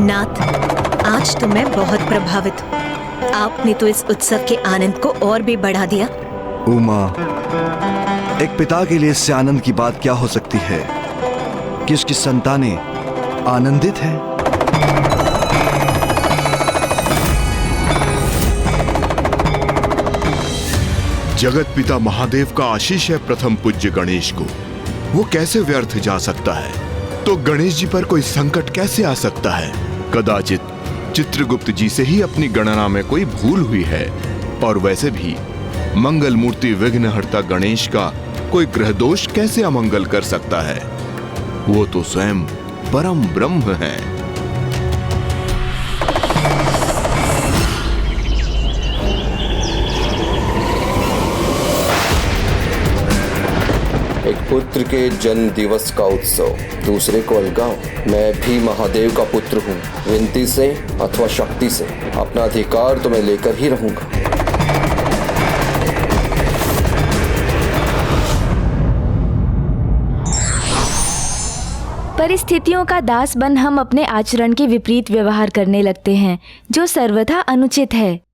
नाथ, आज तो मैं बहुत प्रभावित हूँ। आपने तो इस उत्सव के आनंद को और भी बढ़ा दिया। उमा, एक पिता के लिए इससे आनंद की बात क्या हो सकती है कि उसकी संतानें आनंदित है। जगत पिता महादेव का आशीष है प्रथम पूज्य गणेश को, वो कैसे व्यर्थ जा सकता है? तो गणेश जी पर कोई संकट कैसे आ सकता है? कदाचित चित्रगुप्त जी से ही अपनी गणना में कोई भूल हुई है। और वैसे भी मंगल मूर्ति विघ्नहर्ता गणेश का कोई ग्रह दोष कैसे अमंगल कर सकता है? वो तो स्वयं परम ब्रह्म है। एक पुत्र के जन्म दिवस का उत्सव दूसरे को अलगाओ। मैं भी महादेव का पुत्र हूँ। विनती से अथवा शक्ति से अपना अधिकार तो मैं लेकर ही रहूंगा। परिस्थितियों का दास बन हम अपने आचरण के विपरीत व्यवहार करने लगते हैं, जो सर्वथा अनुचित है।